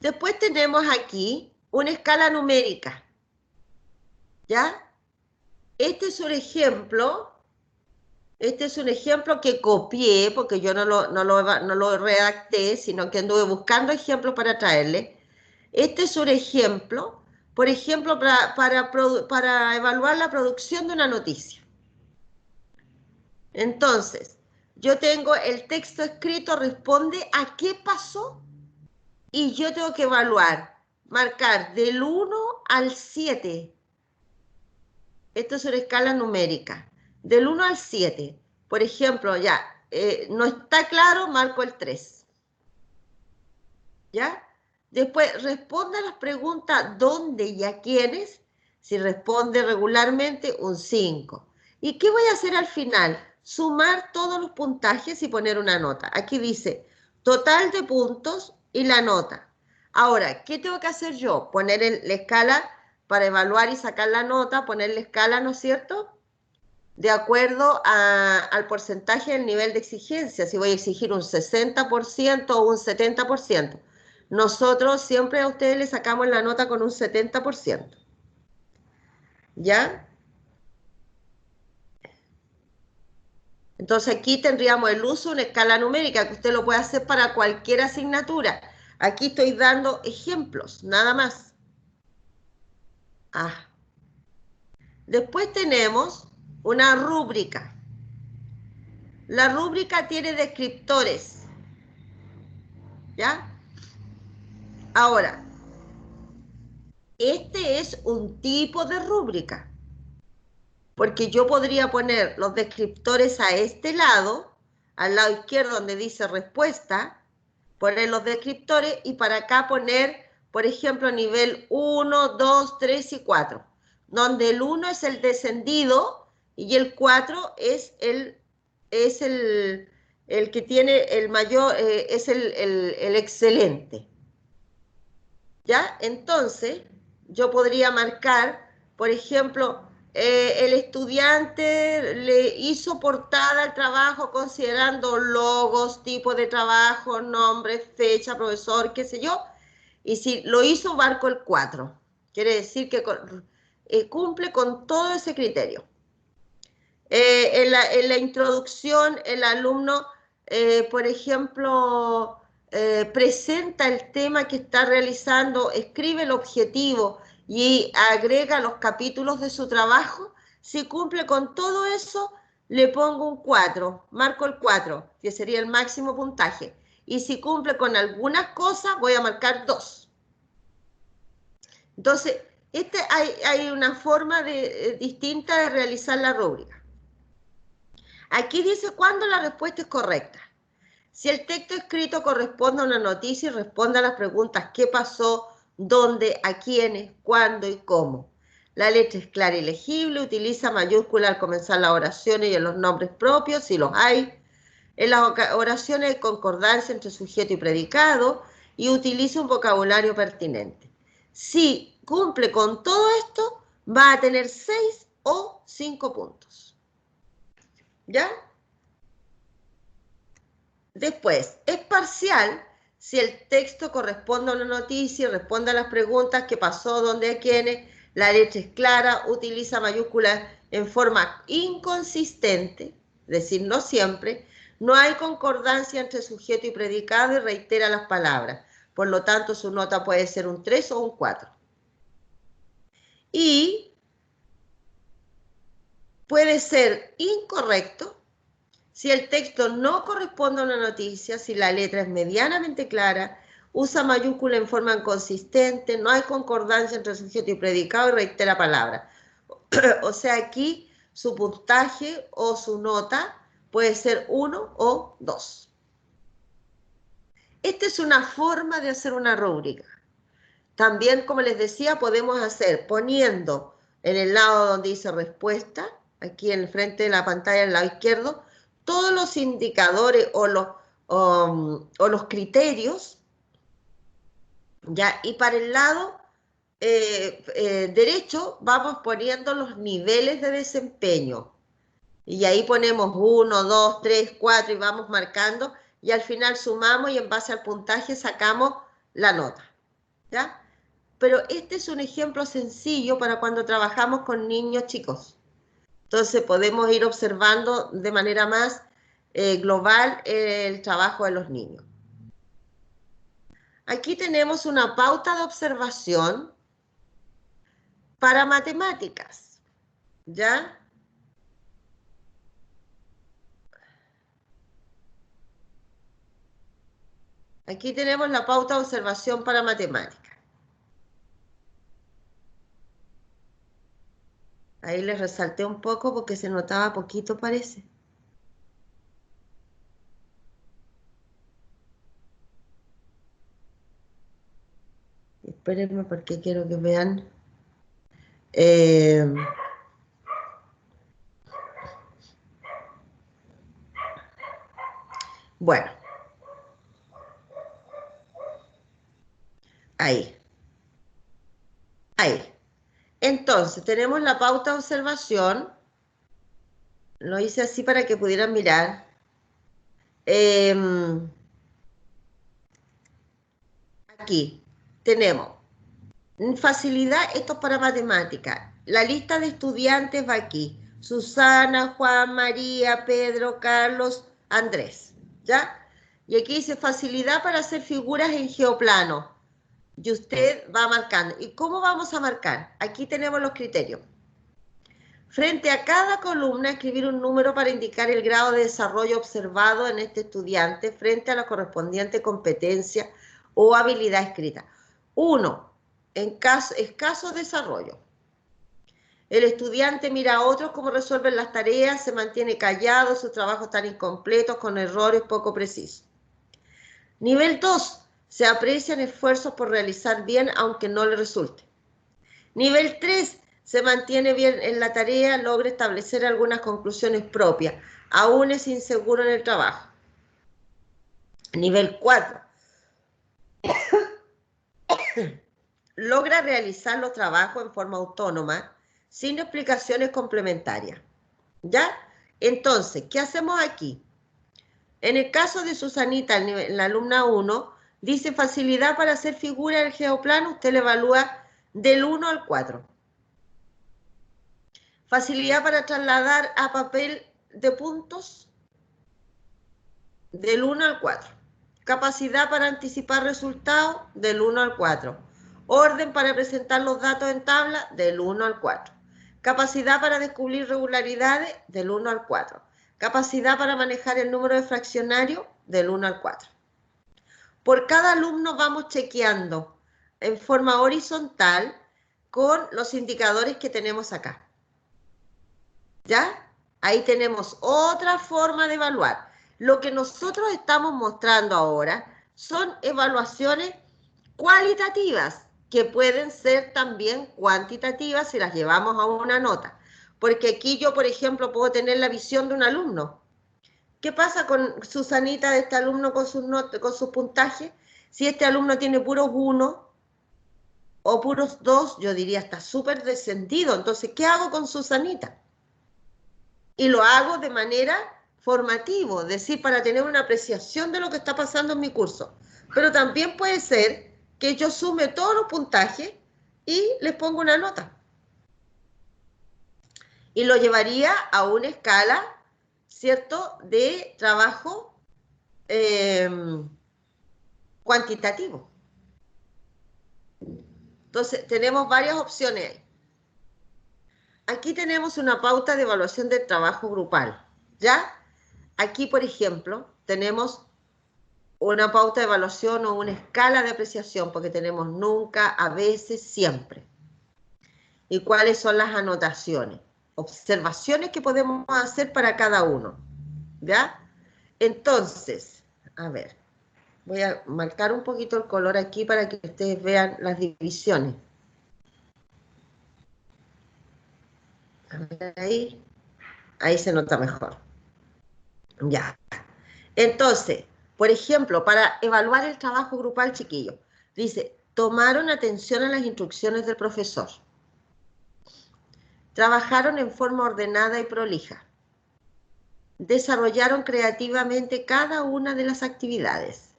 Después tenemos aquí una escala numérica, ¿ya? Este es un ejemplo que copié, porque yo no lo redacté, sino que anduve buscando ejemplos para traerle. Este es un ejemplo, por ejemplo, para evaluar la producción de una noticia. Entonces, yo tengo el texto escrito, responde a qué pasó, y yo tengo que evaluar, marcar del 1 al 7. Esto es una escala numérica. Del 1 al 7. Por ejemplo, ya, no está claro, marco el 3. ¿Ya? Después, responda a las preguntas ¿dónde y a quiénes? Si responde regularmente, un 5. ¿Y qué voy a hacer al final? Sumar todos los puntajes y poner una nota. Aquí dice total de puntos y la nota. Ahora, ¿qué tengo que hacer yo? Poner la escala para evaluar y sacar la nota, poner la escala, ¿no es cierto?, de acuerdo al porcentaje del nivel de exigencia, si voy a exigir un 60% o un 70%. Nosotros siempre a ustedes les sacamos la nota con un 70%. ¿Ya? Entonces aquí tendríamos el uso de una escala numérica que usted lo puede hacer para cualquier asignatura. Aquí estoy dando ejemplos, nada más. Después tenemos una rúbrica. La rúbrica tiene descriptores. ¿Ya? Ahora, este es un tipo de rúbrica, porque yo podría poner los descriptores a este lado, al lado izquierdo donde dice respuesta, poner los descriptores y para acá poner, por ejemplo, nivel 1, 2, 3 y 4, donde el 1 es el descendido y el 4 es el que tiene el mayor, es el excelente. ¿Ya? Entonces, yo podría marcar, por ejemplo, el estudiante le hizo portada al trabajo considerando logos, tipo de trabajo, nombre, fecha, profesor, qué sé yo, y si lo hizo, marco el 4, Quiere decir que cumple con todo ese criterio. En la introducción, el alumno, por ejemplo, presenta el tema que está realizando, escribe el objetivo y agrega los capítulos de su trabajo. Si cumple con todo eso, le pongo un 4, marco el 4, que sería el máximo puntaje. Y si cumple con algunas cosas, voy a marcar 2. Entonces, hay una forma distinta de realizar la rúbrica. Aquí dice cuándo la respuesta es correcta. Si el texto escrito corresponde a una noticia y responde a las preguntas ¿qué pasó?, ¿dónde?, ¿a quiénes?, ¿cuándo? Y ¿cómo? La letra es clara y legible, utiliza mayúsculas al comenzar las oraciones y en los nombres propios, si los hay. En las oraciones hay concordancia entre sujeto y predicado y utiliza un vocabulario pertinente. Si cumple con todo esto, va a tener 6 o 5 puntos. ¿Ya? Después, es parcial si el texto corresponde a una noticia y responde a las preguntas qué pasó, dónde, a quiénes, la letra es clara, utiliza mayúsculas en forma inconsistente, es decir, no siempre, no hay concordancia entre sujeto y predicado y reitera las palabras, por lo tanto su nota puede ser un 3 o un 4. Y puede ser incorrecto si el texto no corresponde a una noticia, si la letra es medianamente clara, usa mayúscula en forma inconsistente, no hay concordancia entre sujeto y predicado y reitera palabras. O sea, aquí su puntaje o su nota puede ser 1 o 2. Esta es una forma de hacer una rúbrica. También, como les decía, podemos hacer poniendo en el lado donde dice respuesta, aquí en el frente de la pantalla, al lado izquierdo, todos los indicadores o los criterios, ¿ya? Y para el lado derecho vamos poniendo los niveles de desempeño. Y ahí ponemos 1, 2, 3, 4 y vamos marcando. Y al final sumamos y en base al puntaje sacamos la nota, ¿ya? Pero este es un ejemplo sencillo para cuando trabajamos con niños chicos. Entonces podemos ir observando de manera más global el trabajo de los niños. Aquí tenemos una pauta de observación para matemáticas, ¿ya? Aquí tenemos la pauta de observación para matemáticas. Ahí les resalté un poco porque se notaba poquito, parece. Espérenme porque quiero que vean. Bueno. Ahí. Ahí. Entonces, tenemos la pauta de observación. Lo hice así para que pudieran mirar. Aquí tenemos facilidad, esto es para matemática. La lista de estudiantes va aquí. Susana, Juan, María, Pedro, Carlos, Andrés. ¿Ya? Y aquí dice facilidad para hacer figuras en geoplano. Y usted va marcando. ¿Y cómo vamos a marcar? Aquí tenemos los criterios. Frente a cada columna, escribir un número para indicar el grado de desarrollo observado en este estudiante frente a la correspondiente competencia o habilidad escrita. 1. En escaso desarrollo. El estudiante mira a otros cómo resuelven las tareas, se mantiene callado, sus trabajos están incompletos, con errores poco precisos. Nivel 2. Se aprecian esfuerzos por realizar bien, aunque no le resulte. Nivel 3. Se mantiene bien en la tarea, logra establecer algunas conclusiones propias, aún es inseguro en el trabajo. Nivel 4. Logra realizar los trabajos en forma autónoma, sin explicaciones complementarias. ¿Ya? Entonces, ¿qué hacemos aquí? En el caso de Susanita, la alumna 1, dice facilidad para hacer figuras del geoplano, usted le evalúa del 1 al 4. Facilidad para trasladar a papel de puntos, del 1 al 4. Capacidad para anticipar resultados, del 1 al 4. Orden para presentar los datos en tabla, del 1 al 4. Capacidad para descubrir irregularidades, del 1 al 4. Capacidad para manejar el número de fraccionarios, del 1 al 4. Por cada alumno vamos chequeando en forma horizontal con los indicadores que tenemos acá. ¿Ya? Ahí tenemos otra forma de evaluar. Lo que nosotros estamos mostrando ahora son evaluaciones cualitativas, que pueden ser también cuantitativas si las llevamos a una nota. Porque aquí yo, por ejemplo, puedo tener la visión de un alumno. ¿Qué pasa con Susanita, de este alumno, con sus puntajes? Si este alumno tiene puros 1 o puros 2, yo diría está súper descendido. Entonces, ¿qué hago con Susanita? Y lo hago de manera formativa, es decir, para tener una apreciación de lo que está pasando en mi curso. Pero también puede ser que yo sume todos los puntajes y les pongo una nota. Y lo llevaría a una escala, ¿cierto?, de trabajo cuantitativo. Entonces, tenemos varias opciones ahí. Aquí tenemos una pauta de evaluación del trabajo grupal, ¿ya? Aquí, por ejemplo, tenemos una pauta de evaluación o una escala de apreciación, porque tenemos nunca, a veces, siempre. ¿Y cuáles son las anotaciones? Observaciones que podemos hacer para cada uno, ¿ya? Entonces, a ver, voy a marcar un poquito el color aquí para que ustedes vean las divisiones. A ver, ahí se nota mejor. Ya. Entonces, por ejemplo, para evaluar el trabajo grupal, chiquillos, dice, tomaron atención a las instrucciones del profesor. Trabajaron en forma ordenada y prolija. Desarrollaron creativamente cada una de las actividades.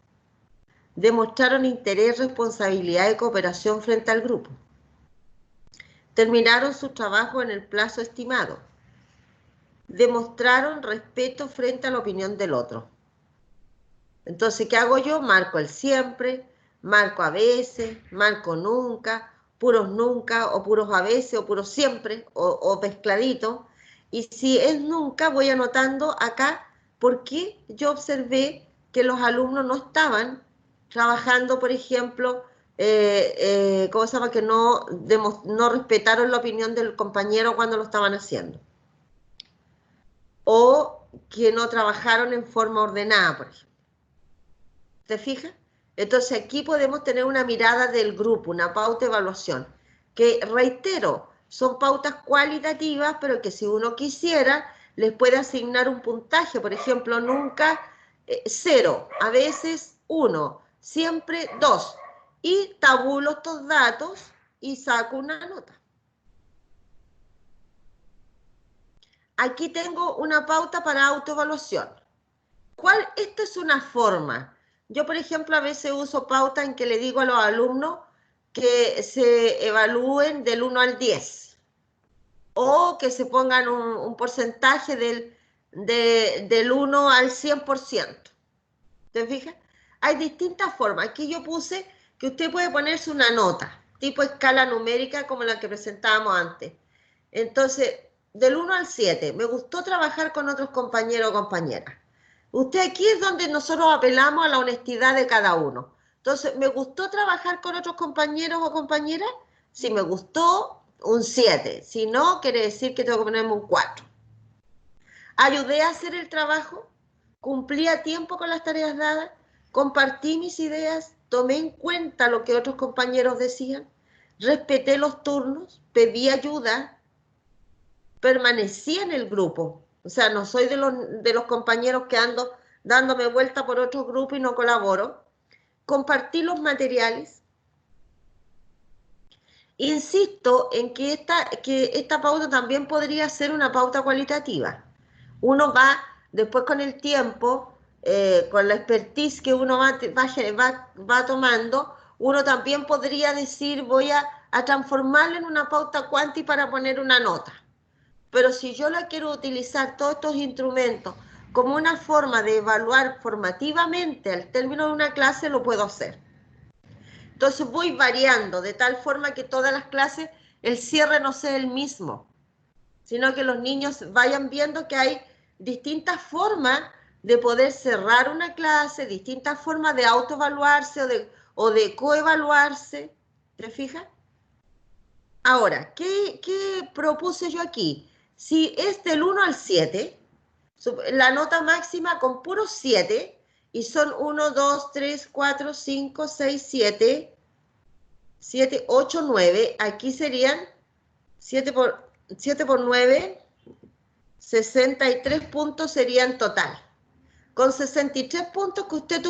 Demostraron interés, responsabilidad y cooperación frente al grupo. Terminaron su trabajo en el plazo estimado. Demostraron respeto frente a la opinión del otro. Entonces, ¿qué hago yo? Marco el siempre, marco a veces, marco nunca, puros nunca, o puros a veces, o puros siempre, o mezcladito. Y si es nunca, voy anotando acá por qué yo observé que los alumnos no estaban trabajando, por ejemplo, ¿cómo se llama? Que no respetaron la opinión del compañero cuando lo estaban haciendo. O que no trabajaron en forma ordenada, por ejemplo. ¿Te fijas? Entonces aquí podemos tener una mirada del grupo, una pauta de evaluación, que reitero, son pautas cualitativas, pero que si uno quisiera, les puede asignar un puntaje, por ejemplo, nunca 0, a veces 1, siempre 2, y tabulo estos datos y saco una nota. Aquí tengo una pauta para autoevaluación. Esta es una forma. Yo, por ejemplo, a veces uso pauta en que le digo a los alumnos que se evalúen del 1 al 10 o que se pongan un porcentaje del 1 al 100%. ¿Te fijas? Hay distintas formas. Aquí yo puse que usted puede ponerse una nota, tipo escala numérica como la que presentábamos antes. Entonces, del 1 al 7, me gustó trabajar con otros compañeros o compañeras. Usted aquí es donde nosotros apelamos a la honestidad de cada uno. Entonces, ¿me gustó trabajar con otros compañeros o compañeras? Si me gustó, un 7. Si no, quiere decir que tengo que ponerme un 4. Ayudé a hacer el trabajo, cumplí a tiempo con las tareas dadas, compartí mis ideas, tomé en cuenta lo que otros compañeros decían, respeté los turnos, pedí ayuda, permanecí en el grupo. O sea, no soy de los compañeros que ando dándome vuelta por otro grupo y no colaboro. Compartí los materiales. Insisto en que esta pauta también podría ser una pauta cualitativa. Uno va, después con el tiempo, con la expertise que uno va tomando, uno también podría decir, voy a transformarla en una pauta cuanti para poner una nota. Pero si yo la quiero utilizar todos estos instrumentos como una forma de evaluar formativamente al término de una clase, lo puedo hacer. Entonces voy variando de tal forma que todas las clases el cierre no sea el mismo, sino que los niños vayan viendo que hay distintas formas de poder cerrar una clase, distintas formas de autoevaluarse o de coevaluarse. ¿Te fijas? Ahora, ¿qué propuse yo aquí? Si es del 1 al 7, la nota máxima con puros 7, y son 1, 2, 3, 4, 5, 6, 7, 7, 8, 9, aquí serían 7 por 9, 63 puntos serían total. Con 63 puntos que usted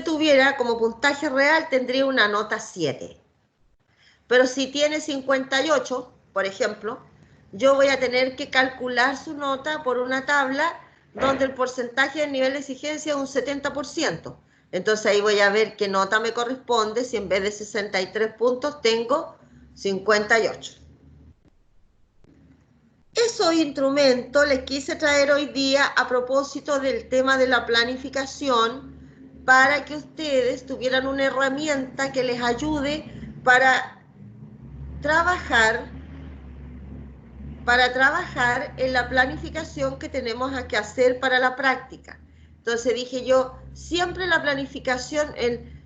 tuviera, como puntaje real, tendría una nota 7. Pero si tiene 58, por ejemplo, yo voy a tener que calcular su nota por una tabla donde el porcentaje del nivel de exigencia es un 70%. Entonces ahí voy a ver qué nota me corresponde si en vez de 63 puntos tengo 58. Esos instrumentos les quise traer hoy día a propósito del tema de la planificación para que ustedes tuvieran una herramienta que les ayude para trabajar en la planificación que tenemos que hacer para la práctica. Entonces dije yo, siempre la planificación,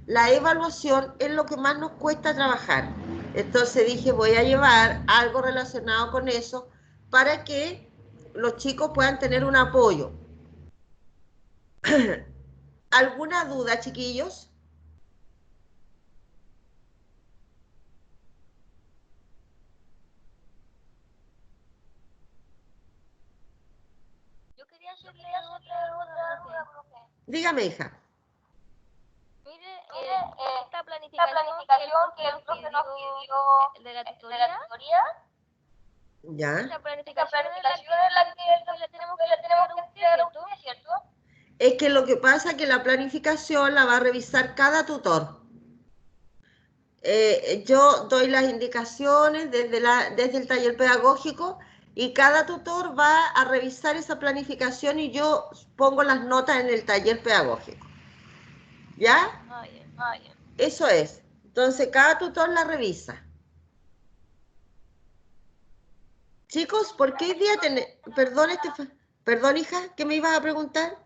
la evaluación es lo que más nos cuesta trabajar. Entonces dije, voy a llevar algo relacionado con eso para que los chicos puedan tener un apoyo. ¿Alguna duda, chiquillos? Yo quería hacerle otra duda, profe. Dígame, hija. Mire, esta planificación que el profe nos pidió de la tutoría, ¿Ya? esa planificación es la que le tenemos que entregar a usted, ¿cierto? Es que lo que pasa es que la planificación la va a revisar cada tutor. Yo doy las indicaciones desde el taller pedagógico y cada tutor va a revisar esa planificación y yo pongo las notas en el taller pedagógico. ¿Ya? Eso es. Entonces cada tutor la revisa. Chicos, ¿por qué hoy día Perdón, hija, ¿qué me ibas a preguntar?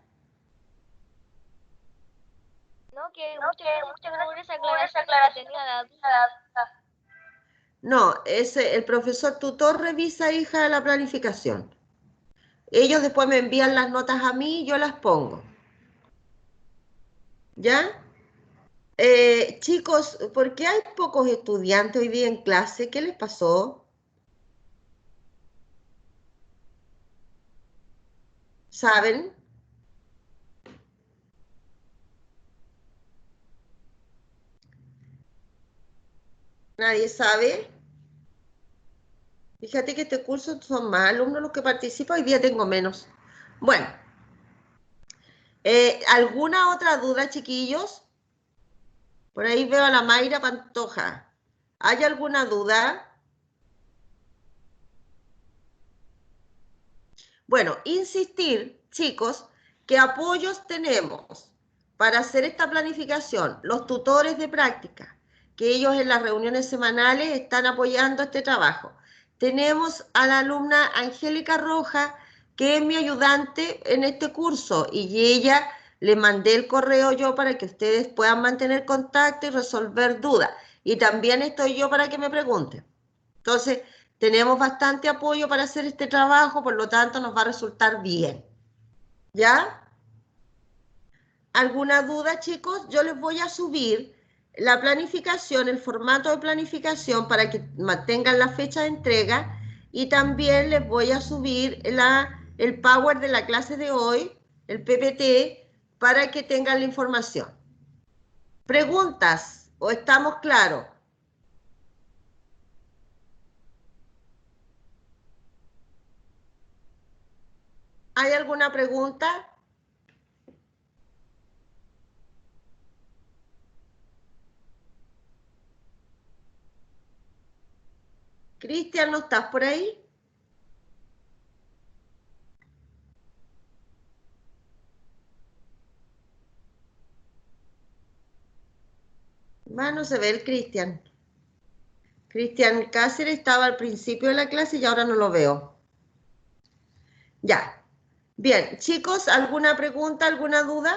No, que muchas gracias por esa aclaración que tenía la duda. No, el profesor tutor revisa, hija, la planificación. Ellos después me envían las notas a mí y yo las pongo. ¿Ya? Chicos, ¿por qué hay pocos estudiantes hoy día en clase? ¿Qué les pasó? ¿Saben? ¿Nadie sabe? Fíjate que este curso son más alumnos los que participan, hoy día tengo menos. Bueno, ¿alguna otra duda, chiquillos? Por ahí veo a la Mayra Pantoja. ¿Hay alguna duda? Bueno, insistir, chicos, que apoyos tenemos para hacer esta planificación. Los tutores de práctica, que ellos en las reuniones semanales están apoyando este trabajo. Tenemos a la alumna Angélica Roja, que es mi ayudante en este curso, y ella le mandé el correo yo para que ustedes puedan mantener contacto y resolver dudas. Y también estoy yo para que me pregunten. Entonces, tenemos bastante apoyo para hacer este trabajo, por lo tanto nos va a resultar bien. ¿Ya? ¿Alguna duda, chicos? Yo les voy a subir la planificación, el formato de planificación para que mantengan la fecha de entrega y también les voy a subir el Power de la clase de hoy, el PPT, para que tengan la información. ¿Preguntas o estamos claros? ¿Hay alguna pregunta? Cristian, ¿no estás por ahí? No se ve el Cristian. Cristian Cáceres estaba al principio de la clase y ahora no lo veo. Ya. Bien, chicos, ¿alguna pregunta, alguna duda?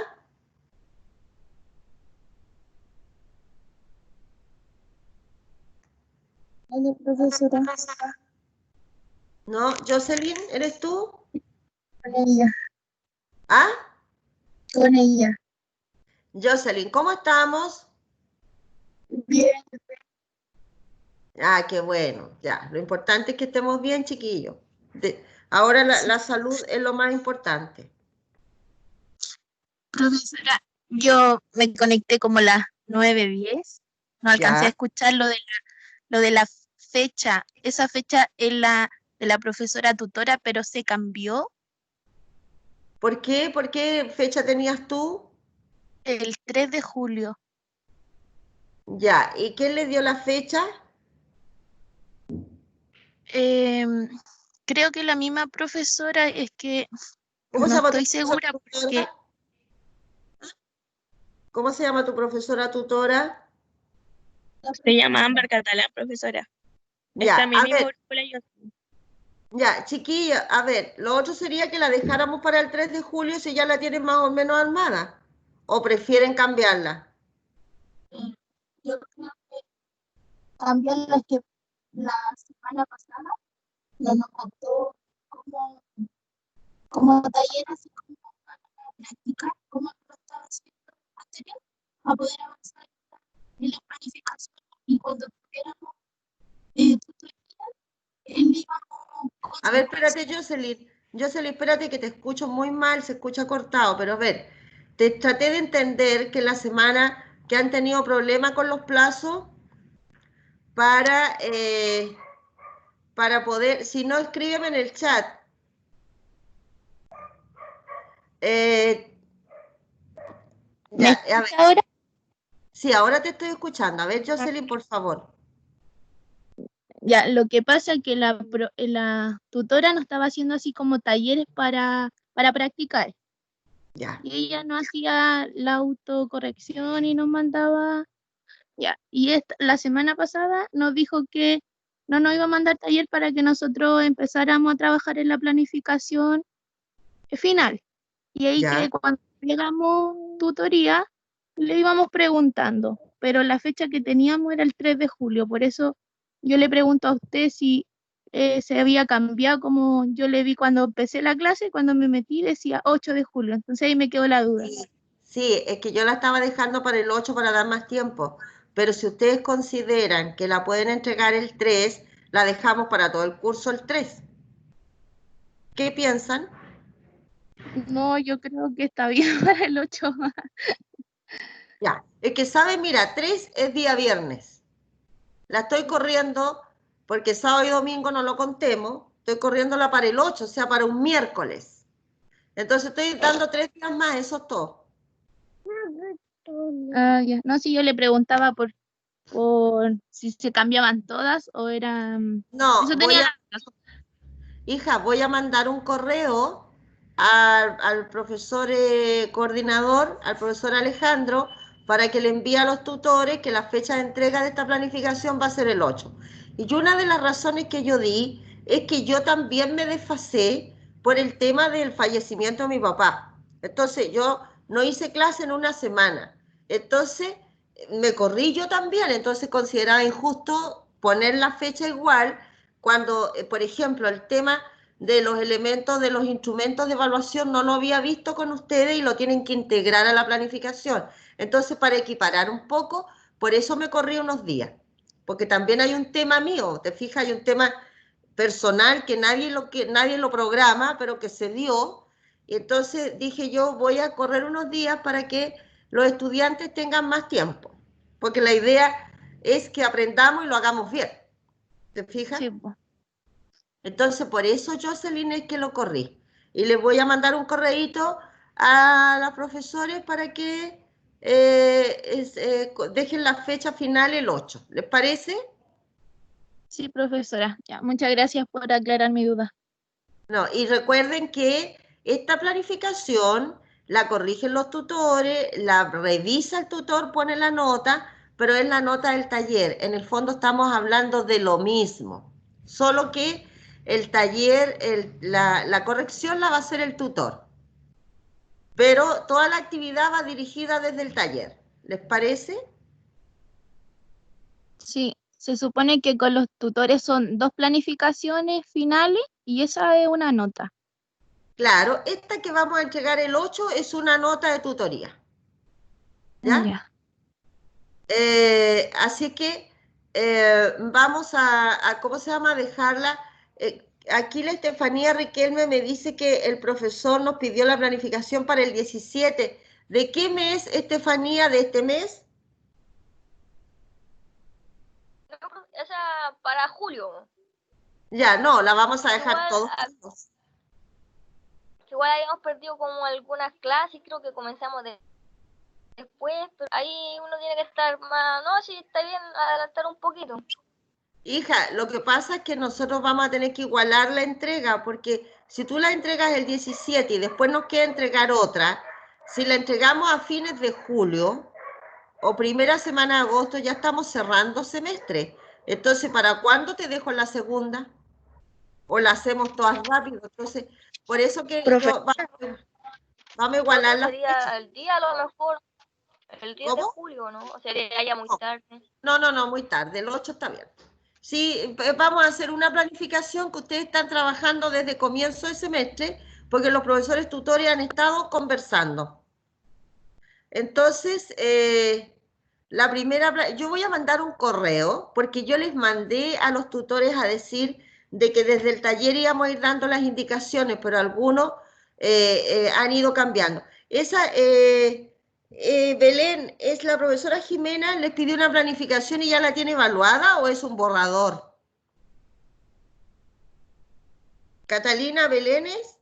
Hola, profesora. No, Jocelyn, ¿eres tú? Con ella. ¿Ah? Con ella. Jocelyn, ¿cómo estamos? Bien. Ah, qué bueno, ya. Lo importante es que estemos bien, chiquillos. Ahora la salud es lo más importante. Profesora, yo me conecté como las 9:10. No alcancé Ya. a escuchar lo de la fecha. Esa fecha es la de la profesora tutora, pero se cambió ¿Por qué? ¿Por qué fecha tenías tú? el 3 de julio. Ya. ¿Y quién le dio la fecha? Creo que la misma profesora, es que ¿Cómo se no llama tu estoy profesora segura porque tutora? ¿Cómo se llama tu profesora tutora? Se llama Ámbar Catalán, profesora. Ya, Está en mi a mismo ver, grupo. ya, chiquilla, a ver, lo otro sería que la dejáramos para el 3 de julio si ya la tienen más o menos armada. ¿O prefieren cambiarla? yo creo que cambian las que la semana pasada nos contó como taller, así como para practicar cómo lo estaba haciendo anterior, a poder avanzar en la planificación. Y cuando tuviéramos tutoría, íbamos A ver, con espérate, Jocelyn. Jocelyn, espérate que te escucho muy mal, se escucha cortado, pero a ver, te traté de entender que la semana que han tenido problemas con los plazos para poder, si no, escríbeme en el chat. ¿Me Ya, a ver, escucha ahora? sí, ahora te estoy escuchando. A ver, Jocelyn, por favor. Ya, lo que pasa es que la tutora nos estaba haciendo así como talleres para practicar. Ya, Y ella no hacía la autocorrección y nos mandaba, ya. Y la semana pasada nos dijo que no nos iba a mandar taller para que nosotros empezáramos a trabajar en la planificación final. Y ahí ya. que cuando llegamos tutoría, le íbamos preguntando, pero la fecha que teníamos era el 3 de julio, por eso yo le pregunto a usted si se había cambiado, como yo le vi cuando empecé la clase, cuando me metí decía 8 de julio, entonces ahí me quedó la duda. Sí, es que yo la estaba dejando para el 8 para dar más tiempo, pero si ustedes consideran que la pueden entregar el 3, la dejamos para todo el curso el 3. ¿Qué piensan? No, yo creo que está bien para el 8. Ya, es que saben, mira, 3 es día viernes. La estoy corriendo porque sábado y domingo no lo contemos, estoy corriéndola para el 8, o sea, para un miércoles. Entonces estoy dando 3 días más, eso es todo. Ah, ya. No, si yo le preguntaba por si se cambiaban todas o eran... No, Eso tenía la... hija, voy a mandar un correo al profesor coordinador, al profesor Alejandro, para que le envíe a los tutores que la fecha de entrega de esta planificación va a ser el 8. Y una de las razones que yo di es que yo también me desfasé por el tema del fallecimiento de mi papá. Entonces yo no hice clase en una semana. Entonces me corrí yo también, entonces consideraba injusto poner la fecha igual cuando, por ejemplo, el tema de los elementos de los instrumentos de evaluación no lo había visto con ustedes y lo tienen que integrar a la planificación. Entonces, para equiparar un poco, por eso me corrí unos días, porque también hay un tema mío, te fijas, hay un tema personal que nadie lo programa, pero que se dio. Y entonces dije yo voy a correr unos días para que los estudiantes tengan más tiempo, porque la idea es que aprendamos y lo hagamos bien. ¿Te fijas? Sí, po. Entonces, por eso Jocelyn es que lo corrí. y les voy a mandar un correíto a los profesores para que dejen la fecha final el 8. ¿Les parece? Sí, profesora. Ya, muchas gracias por aclarar mi duda. No, y recuerden que esta planificación la corrigen los tutores, la revisa el tutor, pone la nota, pero es la nota del taller. En el fondo estamos hablando de lo mismo, solo que el taller, la corrección la va a hacer el tutor, pero toda la actividad va dirigida desde el taller. ¿Les parece? Sí, se supone que con los tutores son 2 planificaciones finales y esa es una nota. Claro, esta que vamos a entregar el 8 es una nota de tutoría. ¿Ya? Ya. Así que vamos ¿cómo se llama? Dejarla. Aquí la Estefanía Riquelme me dice que el profesor nos pidió la planificación para el 17. ¿De qué mes, Estefanía, de este mes? Esa para julio. Ya, no, la vamos a dejar Igual, todos. igual habíamos perdido como algunas clases, creo que comenzamos después, pero ahí uno tiene que estar más, no, sí, está bien adelantar un poquito. Hija, lo que pasa es que nosotros vamos a tener que igualar la entrega, porque si tú la entregas el 17 y después nos queda entregar otra, si la entregamos a fines de julio o primera semana de agosto, ya estamos cerrando semestre. Entonces, ¿para cuándo te dejo la segunda? ¿O la hacemos todas rápido? Entonces, por eso que vamos a igualar las Sería fechas. el día a lo mejor, el 10 de ¿Cómo? julio, ¿no? O sería ya muy tarde. No, muy tarde, el 8 está bien. Sí, vamos a hacer una planificación que ustedes están trabajando desde comienzo de semestre, porque los profesores tutores han estado conversando. Entonces, yo voy a mandar un correo, porque yo les mandé a los tutores a decir de que desde el taller íbamos a ir dando las indicaciones, pero algunos han ido cambiando. Belén, ¿es la profesora Jimena? ¿Les pidió una planificación y ya la tiene evaluada o es un borrador? Catalina, ¿Belén es?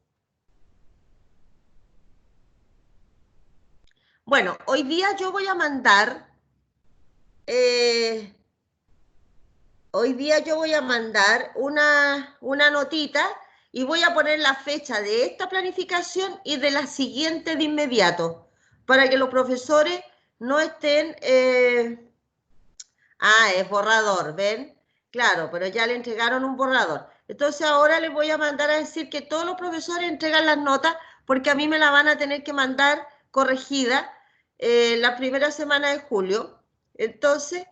Bueno, hoy día yo voy a mandar, una notita y voy a poner la fecha de esta planificación y de la siguiente de inmediato, para que los profesores no estén... es borrador, ¿ven? Claro, pero ya le entregaron un borrador. Entonces ahora les voy a mandar a decir que todos los profesores entregan las notas porque a mí me la van a tener que mandar corregida la primera semana de julio. Entonces,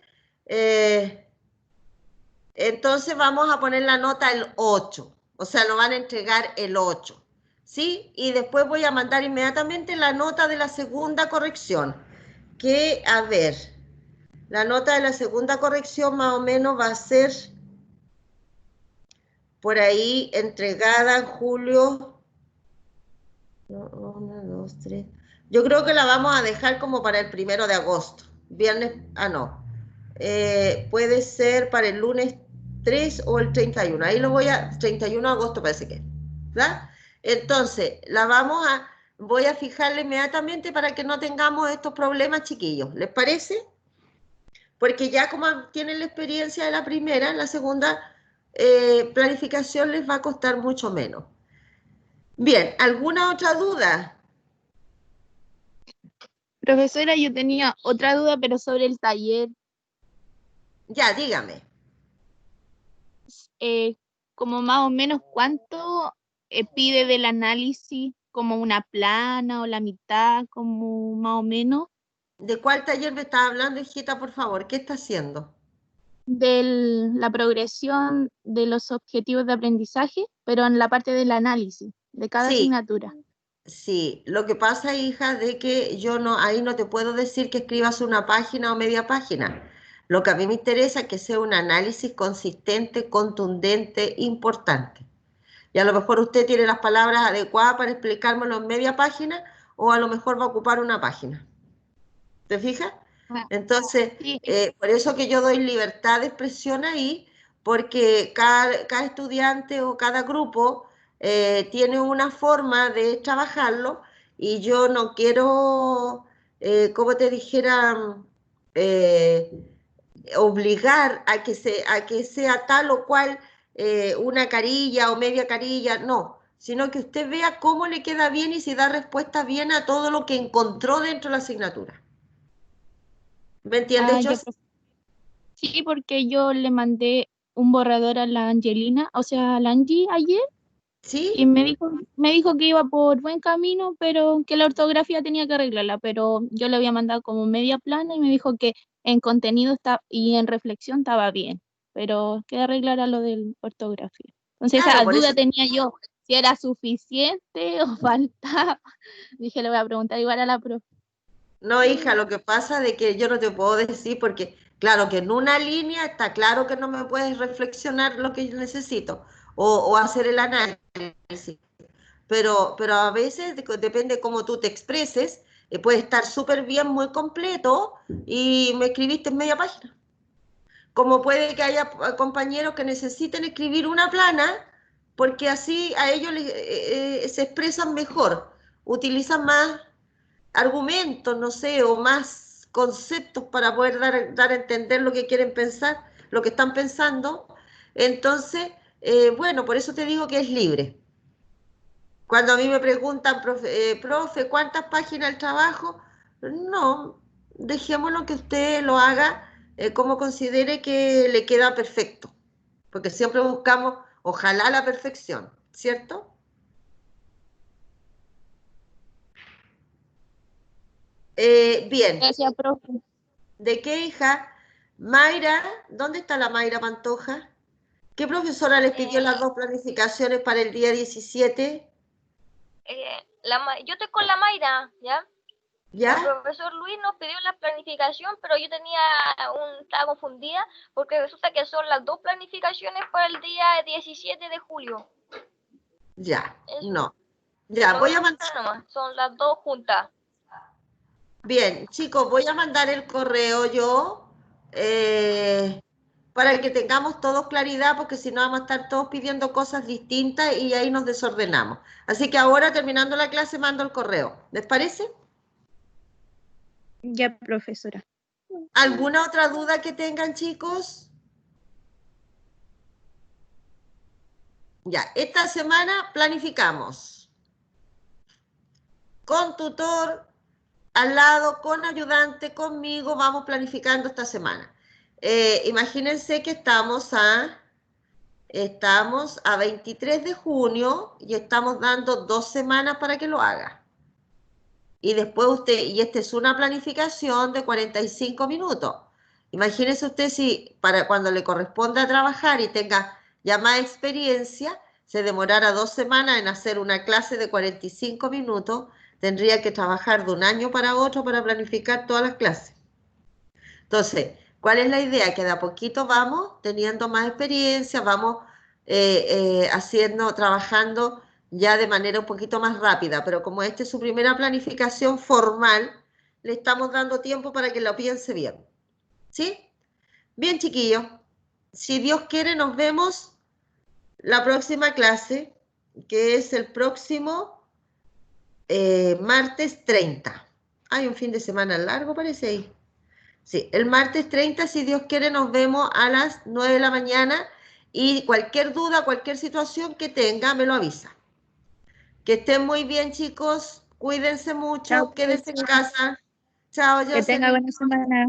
vamos a poner la nota el 8, o sea, lo van a entregar el 8, ¿sí? Y después voy a mandar inmediatamente la nota de la segunda corrección, que, a ver, la nota de la segunda corrección más o menos va a ser por ahí entregada en julio. 1, 2, 3. Yo creo que la vamos a dejar como para el 1 de agosto. Viernes, no. Puede ser para el lunes 3 o el 31. Ahí lo 31 de agosto parece que, ¿verdad? Entonces, voy a fijarle inmediatamente para que no tengamos estos problemas, chiquillos. ¿Les parece? Porque ya como tienen la experiencia de la primera, la segunda planificación les va a costar mucho menos. Bien, ¿alguna otra duda? Profesora, yo tenía otra duda, pero sobre el taller. Ya, dígame. Como más o menos cuánto pide del análisis, como una plana o la mitad, como más o menos, ¿De cuál taller me estás hablando, hijita, por favor? ¿Qué está haciendo? de la progresión de los objetivos de aprendizaje, pero en la parte del análisis de cada Sí, asignatura. sí. Lo que pasa, hija, de que ahí no te puedo decir que escribas una página o media página. Lo que a mí me interesa es que sea un análisis consistente, contundente, importante. Y a lo mejor usted tiene las palabras adecuadas para explicármelo en media página o a lo mejor va a ocupar una página. ¿Te fijas? Ah, Entonces, sí, por eso que yo doy libertad de expresión ahí, porque cada estudiante o cada grupo tiene una forma de trabajarlo y yo no quiero, como te dijera, eh, obligar a que sea tal o cual una carilla o media carilla, no, sino que usted vea cómo le queda bien y si da respuesta bien a todo lo que encontró dentro de la asignatura. ¿Me entiendes, Ya, Jos? profe. Sí, porque yo le mandé un borrador a la Angelina, o sea, a la Angie ayer, y ¿Sí? me dijo que iba por buen camino, pero que la ortografía tenía que arreglarla, pero yo le había mandado como media plana y me dijo que en contenido está, y en reflexión estaba bien, pero que arreglara lo de ortografía. Entonces Claro, esa por eso. duda tenía yo, si era suficiente o faltaba. Dije, le voy a preguntar igual a la profe. No, hija, lo que pasa de que yo no te puedo decir porque, claro, que en una línea está claro que no me puedes reflexionar lo que yo necesito o hacer el análisis, pero a veces depende cómo tú te expreses, puede estar súper bien, muy completo y me escribiste en media página. Como puede que haya compañeros que necesiten escribir una plana porque así a ellos se expresan mejor, utilizan más argumentos, no sé, o más conceptos para poder dar a entender lo que quieren pensar, lo que están pensando. Entonces, bueno, por eso te digo que es libre. Cuando a mí me preguntan, profe, ¿cuántas páginas el trabajo? No, dejémoslo que usted lo haga como considere que le queda perfecto, porque siempre buscamos, ojalá, la perfección, ¿cierto? Bien, Gracias, profe. ¿de qué hija? Mayra, ¿dónde está la Mayra Pantoja? ¿Qué profesora les pidió las dos planificaciones para el día 17? Yo estoy con la Mayra, ¿ya? El ¿Ya? profesor Luis nos pidió la planificación, pero yo estaba confundida porque resulta que son las dos planificaciones para el día 17 de julio. Ya, Eso. no. Ya, voy a mandar. Nomás, son las dos juntas. Bien, chicos, voy a mandar el correo yo para que tengamos todos claridad, porque si no vamos a estar todos pidiendo cosas distintas y ahí nos desordenamos. Así que ahora, terminando la clase, mando el correo. ¿Les parece? Ya, profesora. ¿Alguna otra duda que tengan, chicos? Ya, esta semana planificamos con tutor al lado, con ayudante, conmigo, vamos planificando esta semana. Imagínense que estamos a 23 de junio y estamos dando 2 semanas para que lo haga. Y después y esta es una planificación de 45 minutos. Imagínese usted si para cuando le corresponda trabajar y tenga ya más experiencia, se demorara 2 semanas en hacer una clase de 45 minutos, tendría que trabajar de un año para otro para planificar todas las clases. Entonces, ¿cuál es la idea? Que de a poquito vamos teniendo más experiencia, vamos trabajando ya de manera un poquito más rápida, pero como esta es su primera planificación formal, le estamos dando tiempo para que lo piense bien. ¿Sí? Bien, chiquillos. Si Dios quiere, nos vemos la próxima clase, que es el próximo martes 30. Hay un fin de semana largo, parece ahí. Sí, el martes 30, si Dios quiere, nos vemos a las 9 de la mañana y cualquier duda, cualquier situación que tenga, me lo avisa. Que estén muy bien, chicos. Cuídense Chao, mucho. Quédense en profesora. casa. Chao, Que tenga Jocelyn. buena semana.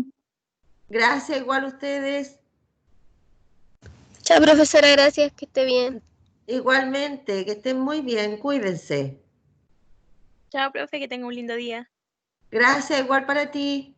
Gracias, igual a ustedes. Chao, profesora, gracias, que esté bien. Igualmente, que estén muy bien. Cuídense. Chao, profe, que tenga un lindo día. Gracias, igual para ti.